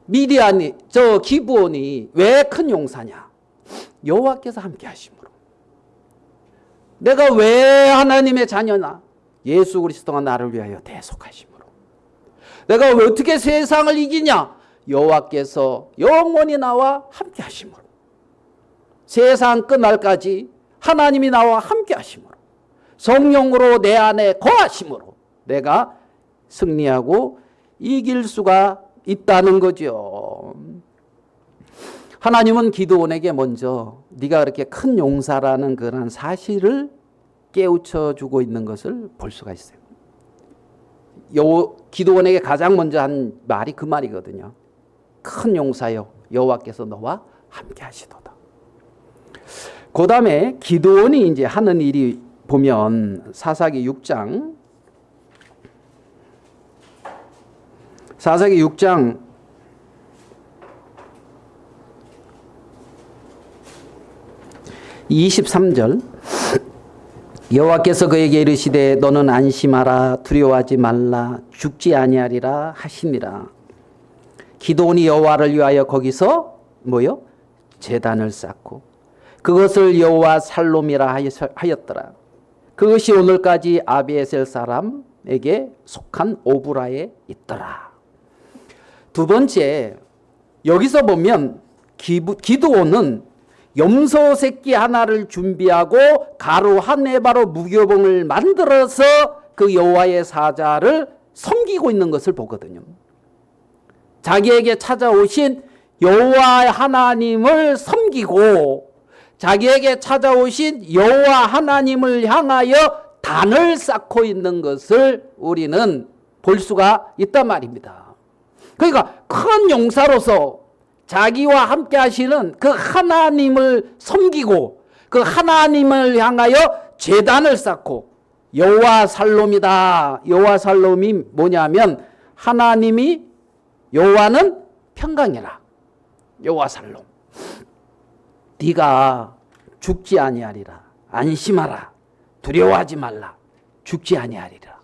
미디안이 저 기브온이 왜 큰 용사냐? 여호와께서 함께 하심으로. 내가 왜 하나님의 자녀나? 예수 그리스도가 나를 위하여 대속하심으로. 내가 왜 어떻게 세상을 이기냐? 여호와께서 영원히 나와 함께 하심으로. 세상 끝날까지 하나님이 나와 함께 하심으로, 성령으로 내 안에 거하심으로 내가 승리하고 이길 수가 있다는 거죠. 하나님은 기드온에게 먼저 네가 그렇게 큰 용사라는 그런 사실을 깨우쳐 주고 있는 것을 볼 수가 있어요. 기드온에게 가장 먼저 한 말이 그 말이거든요. 큰 용사여, 여호와께서 너와 함께 하시도다. 그 다음에 기드온이 이제 하는 일이 보면 사사기 6장 23절 여호와께서 그에게 이르시되 너는 안심하라 두려워하지 말라 죽지 아니하리라 하시니라. 기드온이 여호와를 위하여 거기서 뭐요? 제단을 쌓고 그것을 여호와 살롬이라 하였더라. 그것이 오늘까지 아비에셀 사람에게 속한 오브라에 있더라. 두 번째, 여기서 보면 기드온은 염소 새끼 하나를 준비하고 가루 한 에바로 무교봉을 만들어서 그 여호와의 사자를 섬기고 있는 것을 보거든요. 자기에게 찾아오신 여호와 하나님을 섬기고 자기에게 찾아오신 여호와 하나님을 향하여 단을 쌓고 있는 것을 우리는 볼 수가 있단 말입니다. 그러니까 큰 용사로서 자기와 함께 하시는 그 하나님을 섬기고 그 하나님을 향하여 제단을 쌓고 여호와 살롬이다. 여호와 살롬이 뭐냐면 하나님이 여호와는 평강이라. 여호와 살롬. 네가 죽지 아니하리라. 안심하라. 두려워하지 말라. 죽지 아니하리라.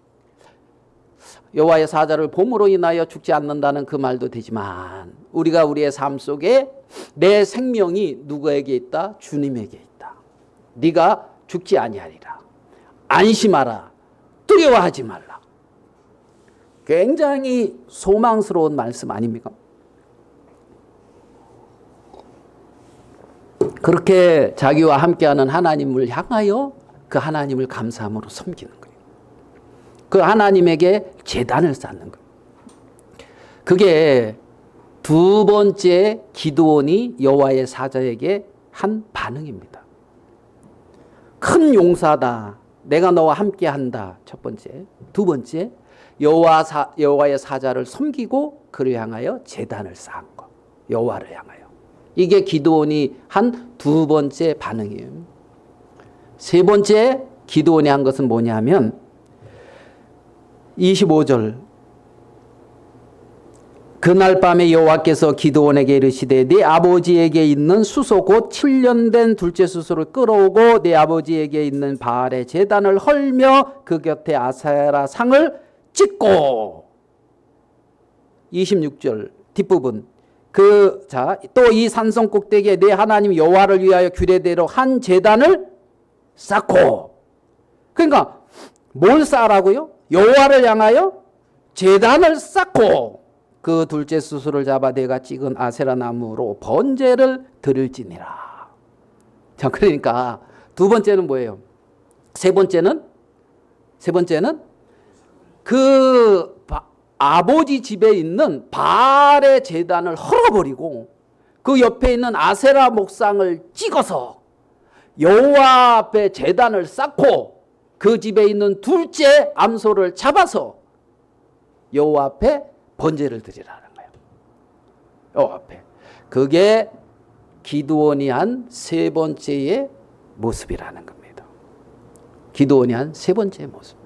여호와의 사자를 봄으로 인하여 죽지 않는다는 그 말도 되지만 우리가 우리의 삶 속에 내 생명이 누구에게 있다? 주님에게 있다. 네가 죽지 아니하리라. 안심하라. 두려워하지 말라. 굉장히 소망스러운 말씀 아닙니까? 그렇게 자기와 함께하는 하나님을 향하여 그 하나님을 감사함으로 섬기는 거예요. 그 하나님에게 제단을 쌓는 거예요. 그게 두 번째 기드온이 여호와의 사자에게 한 반응입니다. 큰 용사다. 내가 너와 함께한다. 첫 번째. 두 번째, 여호와의 사자를 섬기고 그를 향하여 제단을 쌓은 것. 여호와를 향하여. 이게 기드온이 한 두 번째 반응이에요. 세 번째 기드온이 한 것은 뭐냐면 25절 그날 밤에 여호와께서 기드온에게 이르시되 네 아버지에게 있는 수소 곧 7년 된 둘째 수소를 끌어오고 네 아버지에게 있는 바알의 제단을 헐며 그 곁에 아세라 상을 찍고 26절 뒷부분 또 이 산성 꼭대기에 내 하나님 여호와를 위하여 규례대로 한 제단을 쌓고 그러니까 뭘 쌓으라고요? 여호와를 향하여 제단을 쌓고 그 둘째 수소를 잡아 내가 찍은 아세라 나무로 번제를 드릴지니라. 자, 그러니까 두 번째는 뭐예요? 세 번째는 그 아버지 집에 있는 바알의 제단을 헐어버리고 그 옆에 있는 아세라 목상을 찍어서 여호와 앞에 제단을 쌓고 그 집에 있는 둘째 암소를 잡아서 여호와 앞에 번제를 드리라는 거예요. 여호와 앞에. 그게 기드온이 한 세 번째의 모습이라는 겁니다. 기드온이 한 세 번째의 모습.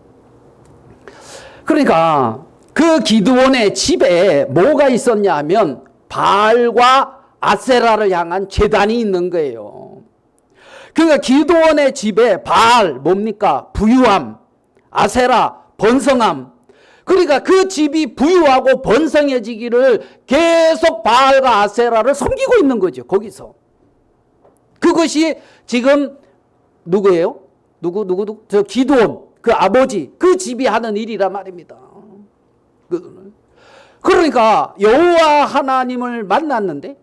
그러니까 그 기드온의 집에 뭐가 있었냐 하면 바알과 아세라를 향한 제단이 있는 거예요. 그러니까 기드온의 집에 바알 뭡니까? 부유함, 아세라 번성함. 그러니까 그 집이 부유하고 번성해지기를 계속 바알과 아세라를 섬기고 있는 거죠. 거기서. 그것이 지금 누구예요? 누구? 저 기드온, 그 아버지, 그 집이 하는 일이란 말입니다. 그러니까 여호와 하나님을 만났는데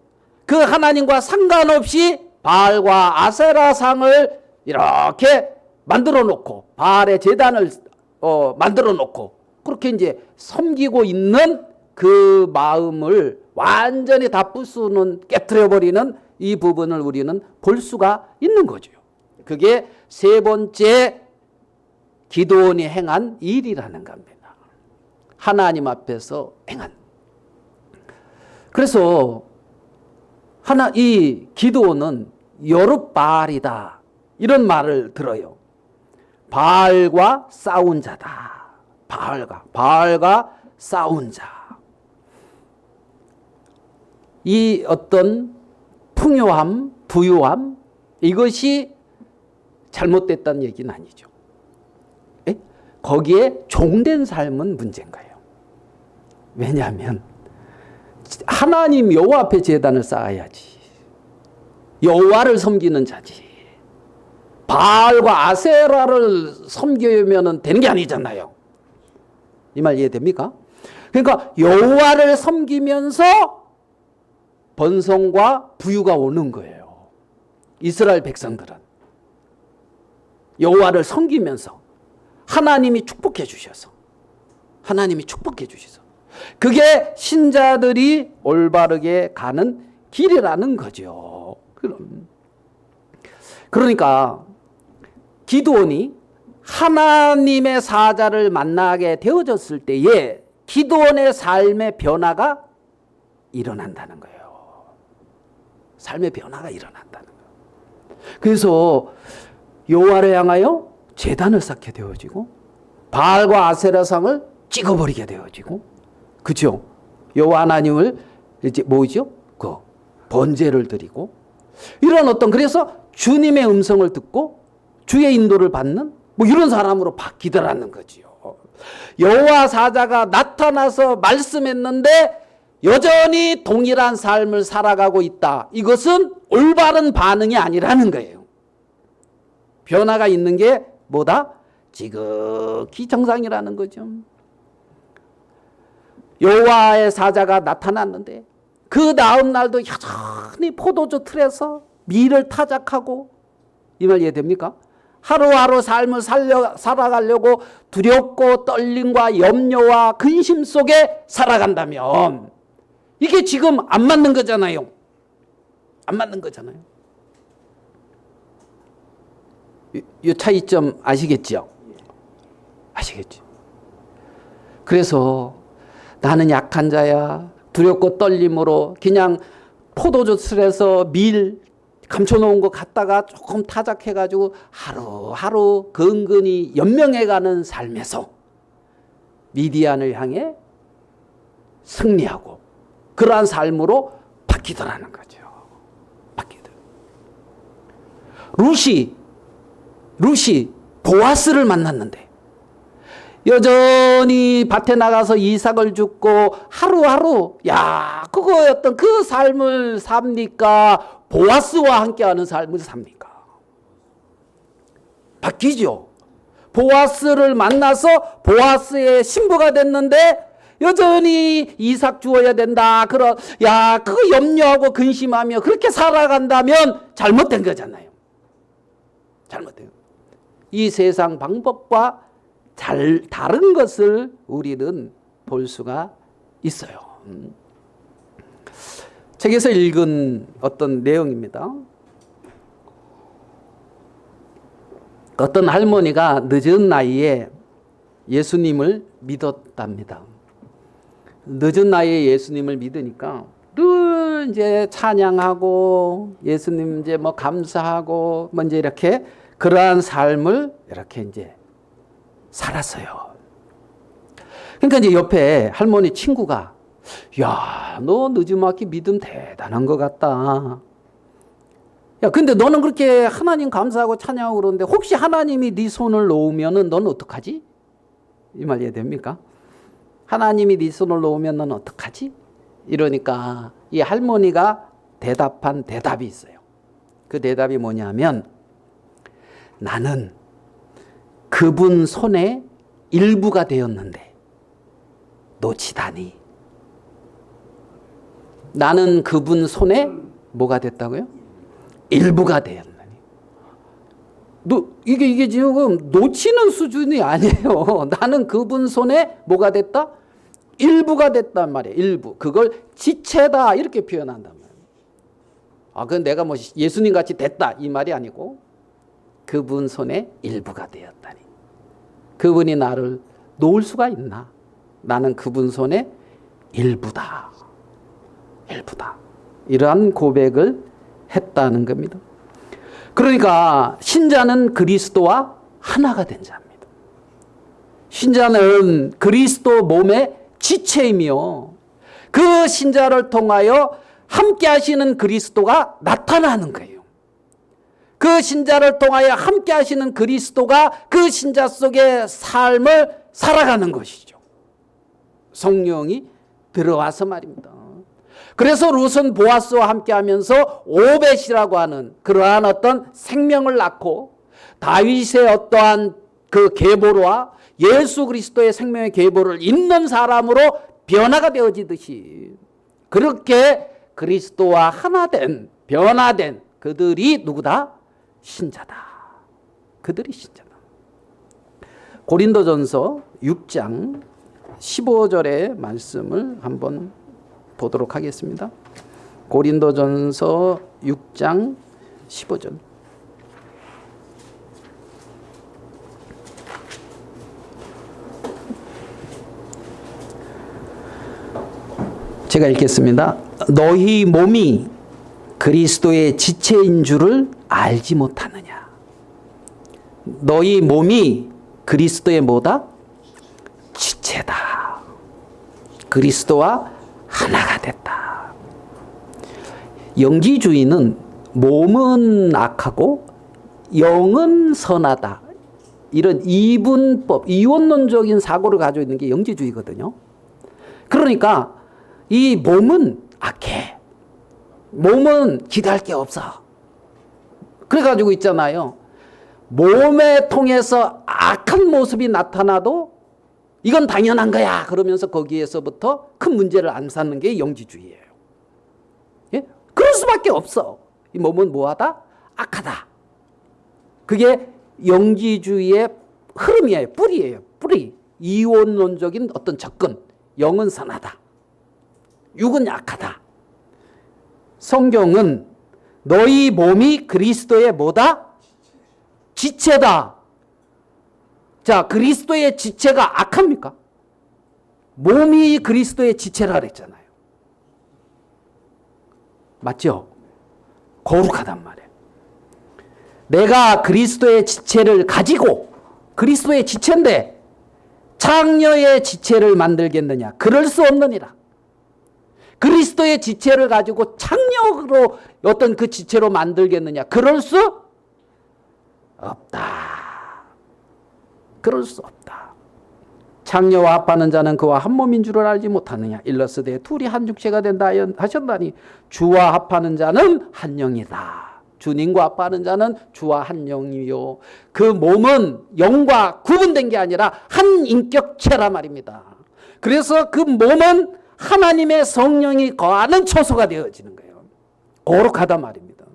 그 하나님과 상관없이 바알과 아세라상을 이렇게 만들어 놓고 바알의 제단을 만들어 놓고 그렇게 이제 섬기고 있는 그 마음을 완전히 다 부수는 깨트려 버리는 이 부분을 우리는 볼 수가 있는 거죠. 그게 세 번째 기드온이 행한 일이라는 겁니다. 하나님 앞에서 행한. 그래서 이 기드온은 여룻바알이다 이런 말을 들어요. 바알과 싸운 자다. 바알과 싸운 자. 이 어떤 풍요함, 부유함 이것이 잘못됐다는 얘기는 아니죠. 에? 거기에 종된 삶은 문제인 거예요. 왜냐하면 하나님 여호와 앞에 제단을 쌓아야지. 여호와를 섬기는 자지. 바알과 아세라를 섬기면 되는 게 아니잖아요. 이 말 이해됩니까? 그러니까 여호와를 섬기면서 번성과 부유가 오는 거예요. 이스라엘 백성들은 여호와를 섬기면서 하나님이 축복해 주셔서 그게 신자들이 올바르게 가는 길이라는 거죠. 그러니까 기드온이 하나님의 사자를 만나게 되어졌을 때에 기드온의 삶의 변화가 일어난다는 거예요. 삶의 변화가 일어난다는 거예요. 그래서 여호와를 향하여 제단을 쌓게 되어지고 바알과 아세라상을 찍어버리게 되어지고 그죠? 여호와 하나님을 이제 뭐죠? 그 번제를 드리고 이런 그래서 주님의 음성을 듣고 주의 인도를 받는 뭐 이런 사람으로 바뀌더라는 거지요. 여호와 사자가 나타나서 말씀했는데 여전히 동일한 삶을 살아가고 있다. 이것은 올바른 반응이 아니라는 거예요. 변화가 있는 게 뭐다? 지극히 정상이라는 거죠. 여호와의 사자가 나타났는데 그 다음 날도 여전히 포도주 틀에서 밀을 타작하고, 이 말 이해됩니까? 하루하루 삶을 살아가려고 두렵고 떨림과 염려와 근심 속에 살아간다면 이게 지금 안 맞는 거잖아요. 안 맞는 거잖아요. 이 차이점 아시겠죠? 아시겠죠? 그래서 나는 약한 자야, 두렵고 떨림으로 그냥 포도주 틀에서 밀 감춰놓은 거 갖다가 조금 타작해가지고 하루하루 근근히 연명해가는 삶에서 미디안을 향해 승리하고 그러한 삶으로 바뀌더라는 거죠. 바뀌더라. 룻이 보아스를 만났는데 여전히 밭에 나가서 이삭을 줍고 하루하루 그거였던 그 삶을 삽니까? 보아스와 함께하는 삶을 삽니까? 바뀌죠. 보아스를 만나서 보아스의 신부가 됐는데 여전히 이삭 주어야 된다. 그거 염려하고 근심하며 그렇게 살아간다면 잘못된 거잖아요. 잘못된. 이 세상 방법과 다른 것을 우리는 볼 수가 있어요. 책에서 읽은 어떤 내용입니다. 어떤 할머니가 늦은 나이에 예수님을 믿었답니다. 늦은 나이에 예수님을 믿으니까 늘 이제 찬양하고 예수님 이제 뭐 감사하고 이제 이렇게 그러한 삶을 이렇게 이제 살았어요. 그러니까 이제 옆에 할머니 친구가 너 늦지막히 믿음 대단한 것 같다. 근데 너는 그렇게 하나님 감사하고 찬양하고 그러는데 혹시 하나님이 네 손을 놓으면은 너는 어떡하지? 이 말 이해됩니까? 하나님이 네 손을 놓으면 너는 어떡하지? 이러니까 이 할머니가 대답한 대답이 있어요. 그 대답이 뭐냐면 나는 그분 손에 일부가 되었는데 놓치다니. 나는 그분 손에 뭐가 됐다고요? 일부가 되었나니. 이게 지금 놓치는 수준이 아니에요. 나는 그분 손에 뭐가 됐다? 일부가 됐단 말이에요. 일부. 그걸 지체다 이렇게 표현한단 말이에요. 그건 내가 뭐 예수님 같이 됐다 이 말이 아니고 그분 손에 일부가 되었다니. 그분이 나를 놓을 수가 있나? 나는 그분 손에 일부다. 일부다. 이러한 고백을 했다는 겁니다. 그러니까 신자는 그리스도와 하나가 된 자입니다. 신자는 그리스도 몸의 지체이며 그 신자를 통하여 함께 하시는 그리스도가 나타나는 거예요. 그 신자를 통하여 함께 하시는 그리스도가 그 신자 속의 삶을 살아가는 것이죠. 성령이 들어와서 말입니다. 그래서 룻은 보아스와 함께 하면서 오벳이라고 하는 그러한 어떤 생명을 낳고 다윗의 어떠한 그 계보와 예수 그리스도의 생명의 계보를 잇는 사람으로 변화가 되어지듯이 그렇게 그리스도와 하나 된 변화된 그들이 누구다? 신자다. 그들이 신자다. 고린도전서 6장 15절의 말씀을 한번 보도록 하겠습니다. 고린도전서 6장 15절. 제가 읽겠습니다. 너희 몸이 그리스도의 지체인 줄을 알지 못하느냐. 너희 몸이 그리스도의 뭐다? 지체다. 그리스도와 하나가 됐다. 영지주의는 몸은 악하고 영은 선하다 이런 이분법, 이원론적인 사고를 가지고 있는 게 영지주의거든요. 그러니까 이 몸은 악해. 몸은 기대할 게 없어. 그래가지고 있잖아요. 몸에 통해서 악한 모습이 나타나도 이건 당연한 거야. 그러면서 거기에서부터 큰 문제를 안 삼는 게 영지주의예요. 예? 그럴 수밖에 없어. 이 몸은 뭐하다? 악하다. 그게 영지주의의 흐름이에요. 뿌리예요. 뿌리. 이원론적인 어떤 접근. 영은 선하다. 육은 약하다. 성경은 너희 몸이 그리스도의 뭐다? 지체다. 자, 그리스도의 지체가 악합니까? 몸이 그리스도의 지체라 그랬잖아요. 맞죠? 거룩하단 말이에요. 내가 그리스도의 지체를 가지고 그리스도의 지체인데 창녀의 지체를 만들겠느냐? 그럴 수 없느니라. 그리스도의 지체를 가지고 창녀로 어떤 그 지체로 만들겠느냐? 그럴 수 없다. 그럴 수 없다. 창녀와 합하는 자는 그와 한 몸인 줄을 알지 못하느냐? 일러스되 둘이 한 육체가 된다 하셨나니 주와 합하는 자는 한 영이다. 주님과 합하는 자는 주와 한 영이요. 그 몸은 영과 구분된 게 아니라 한 인격체라 말입니다. 그래서 그 몸은 하나님의 성령이 거하는 처소가 되어지는 거예요. 거룩하다 말입니다.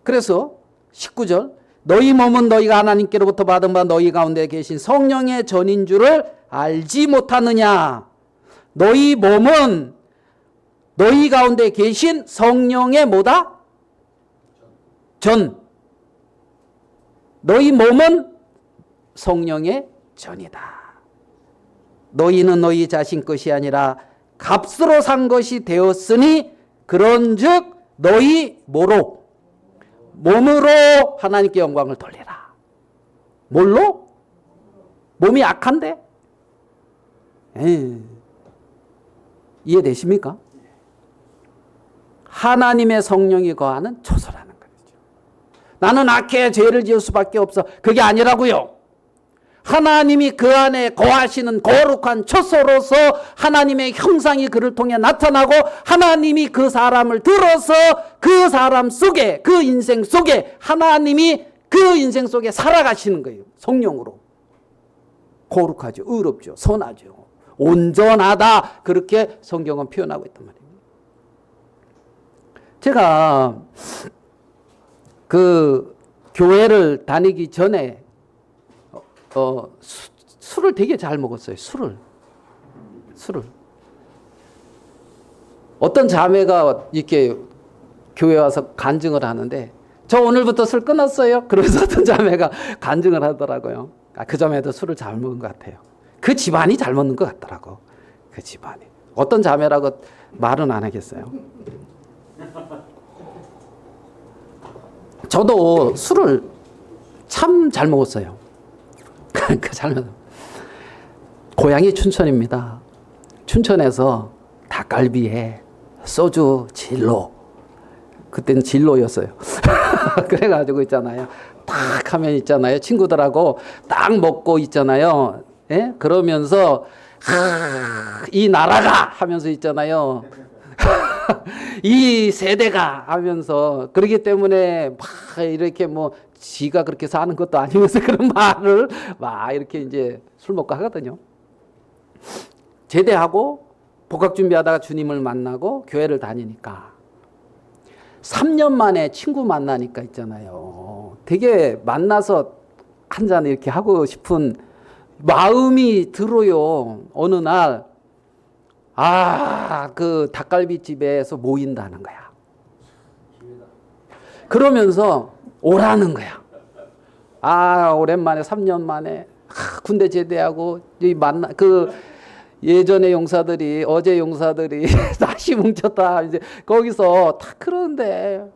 그래서 19절 너희 몸은 너희가 하나님께로부터 받은 바 너희 가운데 계신 성령의 전인 줄을 알지 못하느냐. 너희 몸은 너희 가운데 계신 성령의 뭐다? 전. 너희 몸은 성령의 전이다. 너희는 너희 자신 것이 아니라 값으로 산 것이 되었으니 그런즉 너희 뭐로? 몸으로 하나님께 영광을 돌리라. 뭘로? 몸이 악한데? 이해되십니까? 하나님의 성령이 거하는 초소라는 거죠. 나는 악해 죄를 지을 수밖에 없어. 그게 아니라고요. 하나님이 그 안에 거하시는 거룩한 처소로서 하나님의 형상이 그를 통해 나타나고 하나님이 그 사람을 들어서 그 사람 속에 그 인생 속에 하나님이 그 인생 속에 살아가시는 거예요. 성령으로. 거룩하죠. 의롭죠. 선하죠. 온전하다. 그렇게 성경은 표현하고 있단 말이에요. 제가 그 교회를 다니기 전에 술을 되게 잘 먹었어요. 술을. 어떤 자매가 이렇게 교회 와서 간증을 하는데 저 오늘부터 술 끊었어요. 그러면서 어떤 자매가 간증을 하더라고요. 그 자매도 술을 잘 먹은 것 같아요. 그 집안이 잘 먹는 것 같더라고. 그 집안이. 어떤 자매라고 말은 안 하겠어요. 저도 술을 참 잘 먹었어요. 고향이 춘천입니다. 춘천에서 닭갈비에 소주 진로. 그때는 진로였어요. 그래가지고 있잖아요. 딱 하면 있잖아요. 친구들하고 딱 먹고 있잖아요. 예? 그러면서 이 나라가 하면서 있잖아요. 이 세대가 하면서 그러기 때문에 막 이렇게 뭐 지가 그렇게 사는 것도 아니면서 그런 말을 막 이렇게 이제 술 먹고 하거든요. 제대하고 복학 준비하다가 주님을 만나고 교회를 다니니까 3년 만에 친구 만나니까 있잖아요. 되게 만나서 한잔 이렇게 하고 싶은 마음이 들어요. 어느 날 그 닭갈비집에서 모인다는 거야. 그러면서 오라는 거야. 오랜만에 3년 만에 군대 제대하고 그 예전의 용사들이 어제 용사들이 다시 뭉쳤다. 이제 거기서 다 그러는데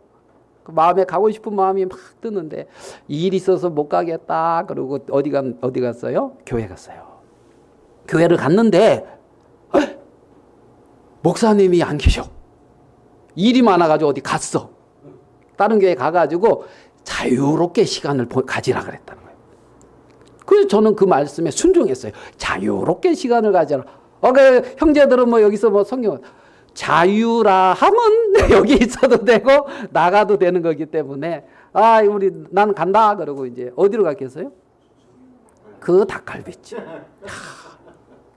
그 마음에 가고 싶은 마음이 막 드는데 일 있어서 못 가겠다. 그리고 어디 갔어요? 교회 갔어요. 교회를 갔는데 목사님이 안 계셔. 일이 많아가지고 어디 갔어. 다른 교회 가가지고 자유롭게 시간을 가지라 그랬다는 거예요. 그래서 저는 그 말씀에 순종했어요. 자유롭게 시간을 가져라. 그 형제들은 뭐 여기서 뭐 성경 자유라 하면 여기 있어도 되고 나가도 되는 거기 때문에 난 간다 그러고 이제 어디로 갔겠어요? 그 닭갈비집.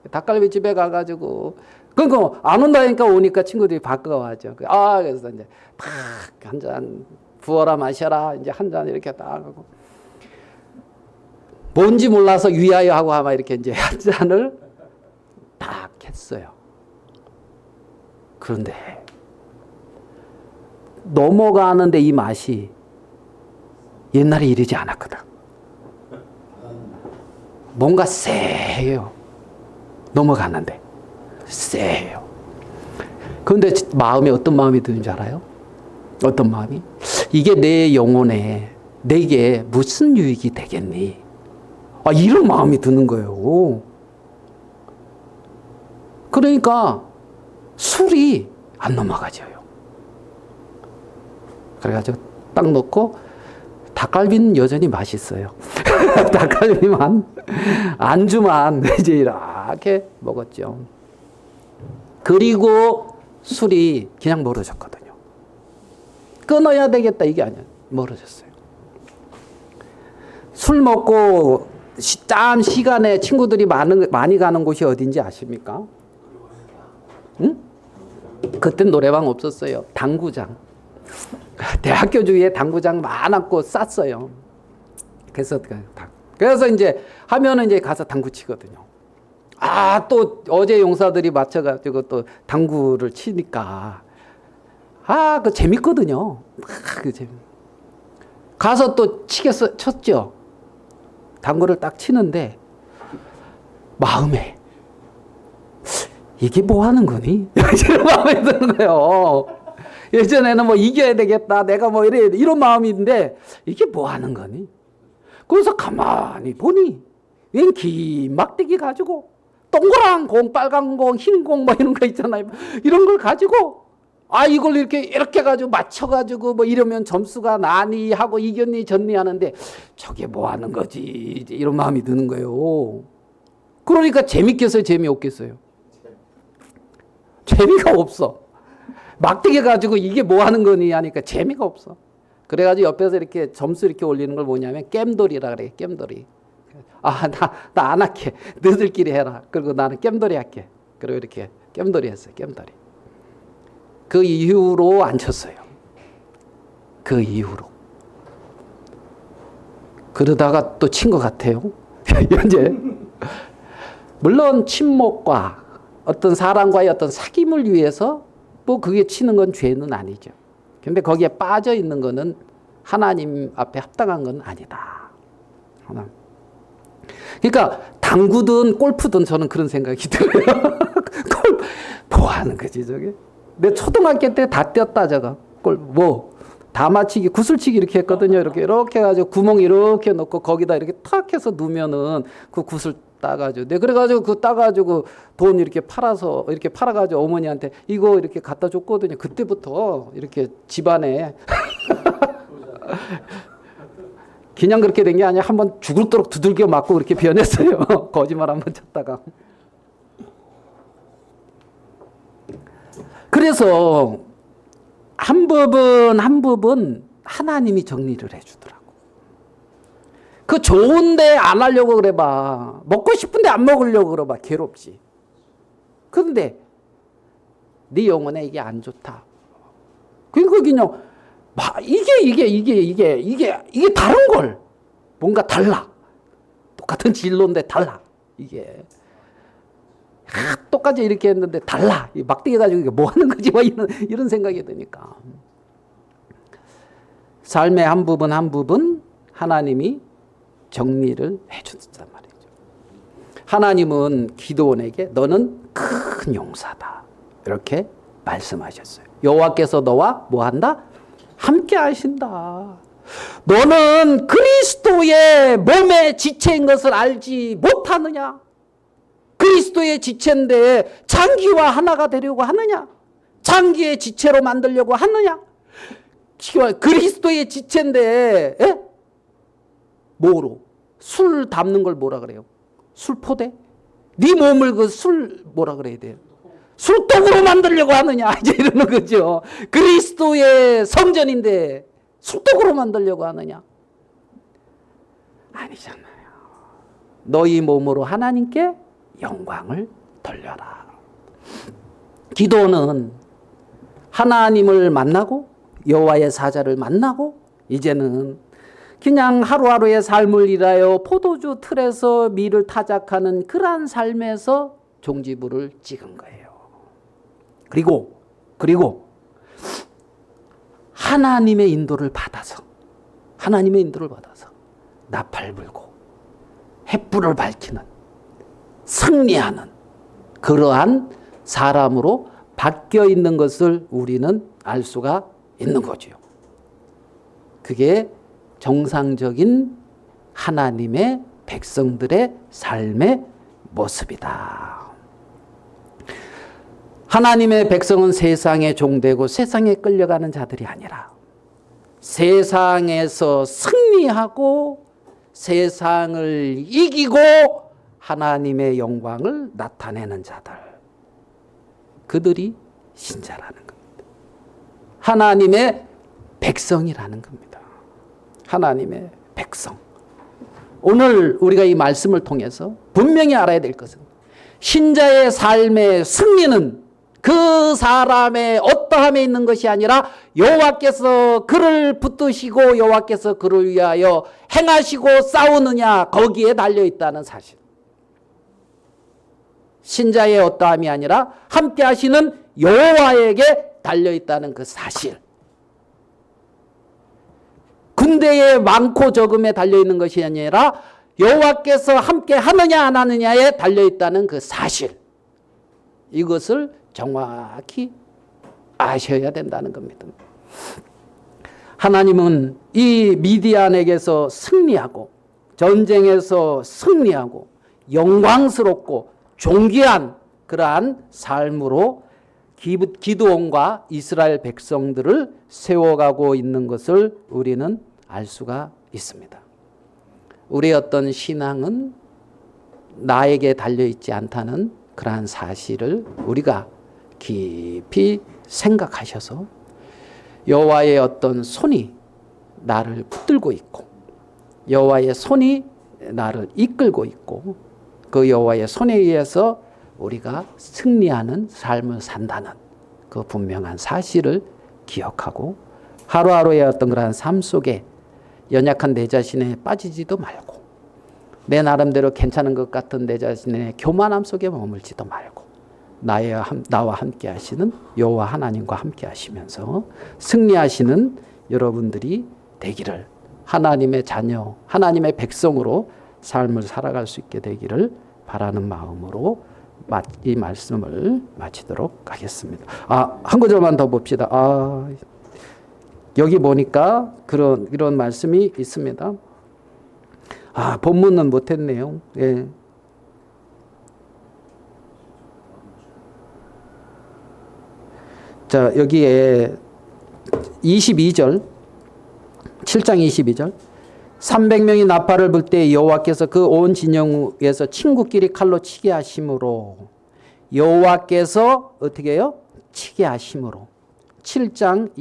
닭갈비집에 가가지고 그러니까 안 온다니까 오니까 친구들이 바꿔와죠. 그래서 이제 탁 한 잔 부어라 마셔라 이제 한 잔 이렇게 딱 하고 뭔지 몰라서 위하여 하고 아마 이렇게 이제 한 잔을 딱 했어요. 그런데 넘어가는데 이 맛이 옛날에 이러지 않았거든. 뭔가 쎄해요. 넘어가는데 쎄해요. 그런데 마음에 어떤 마음이 드는 줄 알아요? 어떤 마음이? 이게 내 영혼에 내게 무슨 유익이 되겠니? 이런 마음이 드는 거예요. 그러니까 술이 안 넘어가져요. 그래가지고 딱 넣고 닭갈비는 여전히 맛있어요. 닭갈비만 안주만 이제 이렇게 먹었죠. 그리고 술이 그냥 멀어졌거든요. 끊어야 되겠다 이게 아니야. 멀어졌어요. 술 먹고 짬 시간에 친구들이 많이 가는 곳이 어딘지 아십니까? 응? 그때 노래방 없었어요. 당구장. 대학교 주위에 당구장 많았고 쌌어요. 그래서 이제 하면은 이제 가서 당구 치거든요. 또 어제 용사들이 맞춰가지고 또 당구를 치니까 그 재밌거든요. 가서 또 쳤죠. 당구를 딱 치는데 마음에 이게 뭐 하는 거니? 이런 마음이 드는 거예요. 예전에는 뭐 이겨야 되겠다. 내가 뭐 이런 마음인데 이게 뭐 하는 거니? 그래서 가만히 보니 웬 긴 막대기 가지고 동그란 공, 빨간 공, 흰 공 뭐 이런 거 있잖아요. 이런 걸 가지고 이걸 이렇게 가지고 맞춰가지고 뭐 이러면 점수가 나니 하고 이겼니 졌니 하는데 저게 뭐 하는 거지? 이런 마음이 드는 거예요. 그러니까 재밌겠어요? 재미없겠어요? 재미가 없어. 막대기 가지고 이게 뭐 하는 거니 하니까 재미가 없어. 그래가지고 옆에서 이렇게 점수 이렇게 올리는 걸 뭐냐면 겜돌이라 그래. 겜돌이. 나 안 할게. 너희들끼리 해라. 그리고 나는 겜돌이 할게. 그리고 이렇게 겜돌이 했어요. 겜돌이. 그 이후로 안 쳤어요. 그 이후로. 그러다가 또 친 것 같아요. 현재. 물론 친목과 어떤 사람과의 어떤 사귐을 위해서 뭐 그게 치는 건 죄는 아니죠. 근데 거기에 빠져 있는 거는 하나님 앞에 합당한 건 아니다. 그러니까 당구든 골프든 저는 그런 생각이 들어요. 뭐 하는 거지 저게? 내 초등학교 때 다 뛰었다 저거. 다 맞히기 구슬치기 이렇게 했거든요. 이렇게 해가지고 구멍 이렇게 넣고 거기다 이렇게 탁 해서 누면은 그 구슬 따가지고. 네, 그래가지고 그 따가지고 돈 이렇게 팔아가지고 어머니한테 이거 이렇게 갖다 줬거든요. 그때부터 이렇게 집안에 그냥 그렇게 된 게 아니라 한번 죽을도록 두들겨 맞고 그렇게 변했어요. 거짓말 한번 쳤다가. 그래서 한 법은 하나님이 정리를 해주더라고. 그 좋은데 안 하려고 그래봐. 먹고 싶은데 안 먹으려고 그래봐. 괴롭지. 그런데 네 영혼에 이게 안 좋다. 그러니까 그냥 이게 다른 걸 뭔가 달라. 똑같은 진로인데 달라. 이게 똑같이 이렇게 했는데 달라. 막대기 가지고 이게 뭐 하는 거지? 이런 생각이 드니까. 삶의 한 부분 하나님이 정리를 해준단 말이죠. 하나님은 기드온에게 너는 큰 용사다. 이렇게 말씀하셨어요. 여호와께서 너와 뭐 한다? 함께 하신다. 너는 그리스도의 몸의 지체인 것을 알지 못하느냐? 그리스도의 지체인데 장기와 하나가 되려고 하느냐? 장기의 지체로 만들려고 하느냐? 그리스도의 지체인데 뭐로? 술 담는 걸 뭐라 그래요? 술포대? 네 몸을 그 술 뭐라 그래야 돼요? 술독으로 만들려고 하느냐 이제 이러는 거죠. 그리스도의 성전인데 술독으로 만들려고 하느냐? 아니잖아요. 너희 몸으로 하나님께 영광을 돌려라. 기도는 하나님을 만나고 여호와의 사자를 만나고 이제는 그냥 하루하루의 삶을 일하여 포도주 틀에서 밀을 타작하는 그러한 삶에서 종지부를 찍은 거예요. 그리고 하나님의 인도를 받아서 나팔 불고 횃불을 밝히는 승리하는 그러한 사람으로 바뀌어 있는 것을 우리는 알 수가 있는 거죠. 그게 정상적인 하나님의 백성들의 삶의 모습이다. 하나님의 백성은 세상에 종되고 세상에 끌려가는 자들이 아니라 세상에서 승리하고 세상을 이기고 하나님의 영광을 나타내는 자들, 그들이 신자라는 겁니다. 하나님의 백성이라는 겁니다. 하나님의 백성. 오늘 우리가 이 말씀을 통해서 분명히 알아야 될 것은 신자의 삶의 승리는 그 사람의 어떠함에 있는 것이 아니라 여호와께서 그를 붙드시고 여호와께서 그를 위하여 행하시고 싸우느냐 거기에 달려있다는 사실. 신자의 어떠함이 아니라 함께 하시는 여호와에게 달려있다는 그 사실. 군대의 많고 적음에 달려있는 것이 아니라 여호와께서 함께 하느냐 안 하느냐에 달려있다는 그 사실. 이것을 정확히 아셔야 된다는 겁니다. 하나님은 이 미디안에게서 승리하고 전쟁에서 승리하고 영광스럽고 존귀한 그러한 삶으로 기드온과 이스라엘 백성들을 세워가고 있는 것을 우리는 알 수가 있습니다. 우리의 어떤 신앙은 나에게 달려있지 않다는 그러한 사실을 우리가 깊이 생각하셔서 여호와의 어떤 손이 나를 붙들고 있고 여호와의 손이 나를 이끌고 있고 그 여호와의 손에 의해서 우리가 승리하는 삶을 산다는 그 분명한 사실을 기억하고 하루하루의 어떤 그러한 삶 속에 연약한 내 자신에 빠지지도 말고 내 나름대로 괜찮은 것 같은 내 자신의 교만함 속에 머물지도 말고 나와 함께 하시는 여호와 하나님과 함께 하시면서 승리하시는 여러분들이 되기를, 하나님의 자녀, 하나님의 백성으로 삶을 살아갈 수 있게 되기를 바라는 마음으로 이 말씀을 마치도록 하겠습니다. 한 구절만 더 봅시다. 여기 보니까 이런 말씀이 있습니다. 본문은 못했네요. 예. 자, 여기에 22절, 7장 22절. 300명이 나팔을 불 때 여호와께서 그 온 진영 위에서 친구끼리 칼로 치게 하심으로, 여호와께서 어떻게 해요? 치게 하심으로. 7장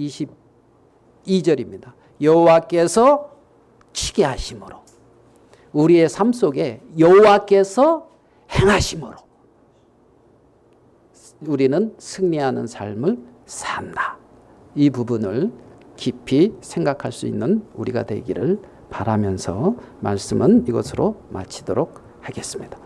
22절입니다. 여호와께서 치게 하심으로. 우리의 삶 속에 여호와께서 행하심으로 우리는 승리하는 삶을 산다. 이 부분을 깊이 생각할 수 있는 우리가 되기를 바라면서 말씀은 이것으로 마치도록 하겠습니다.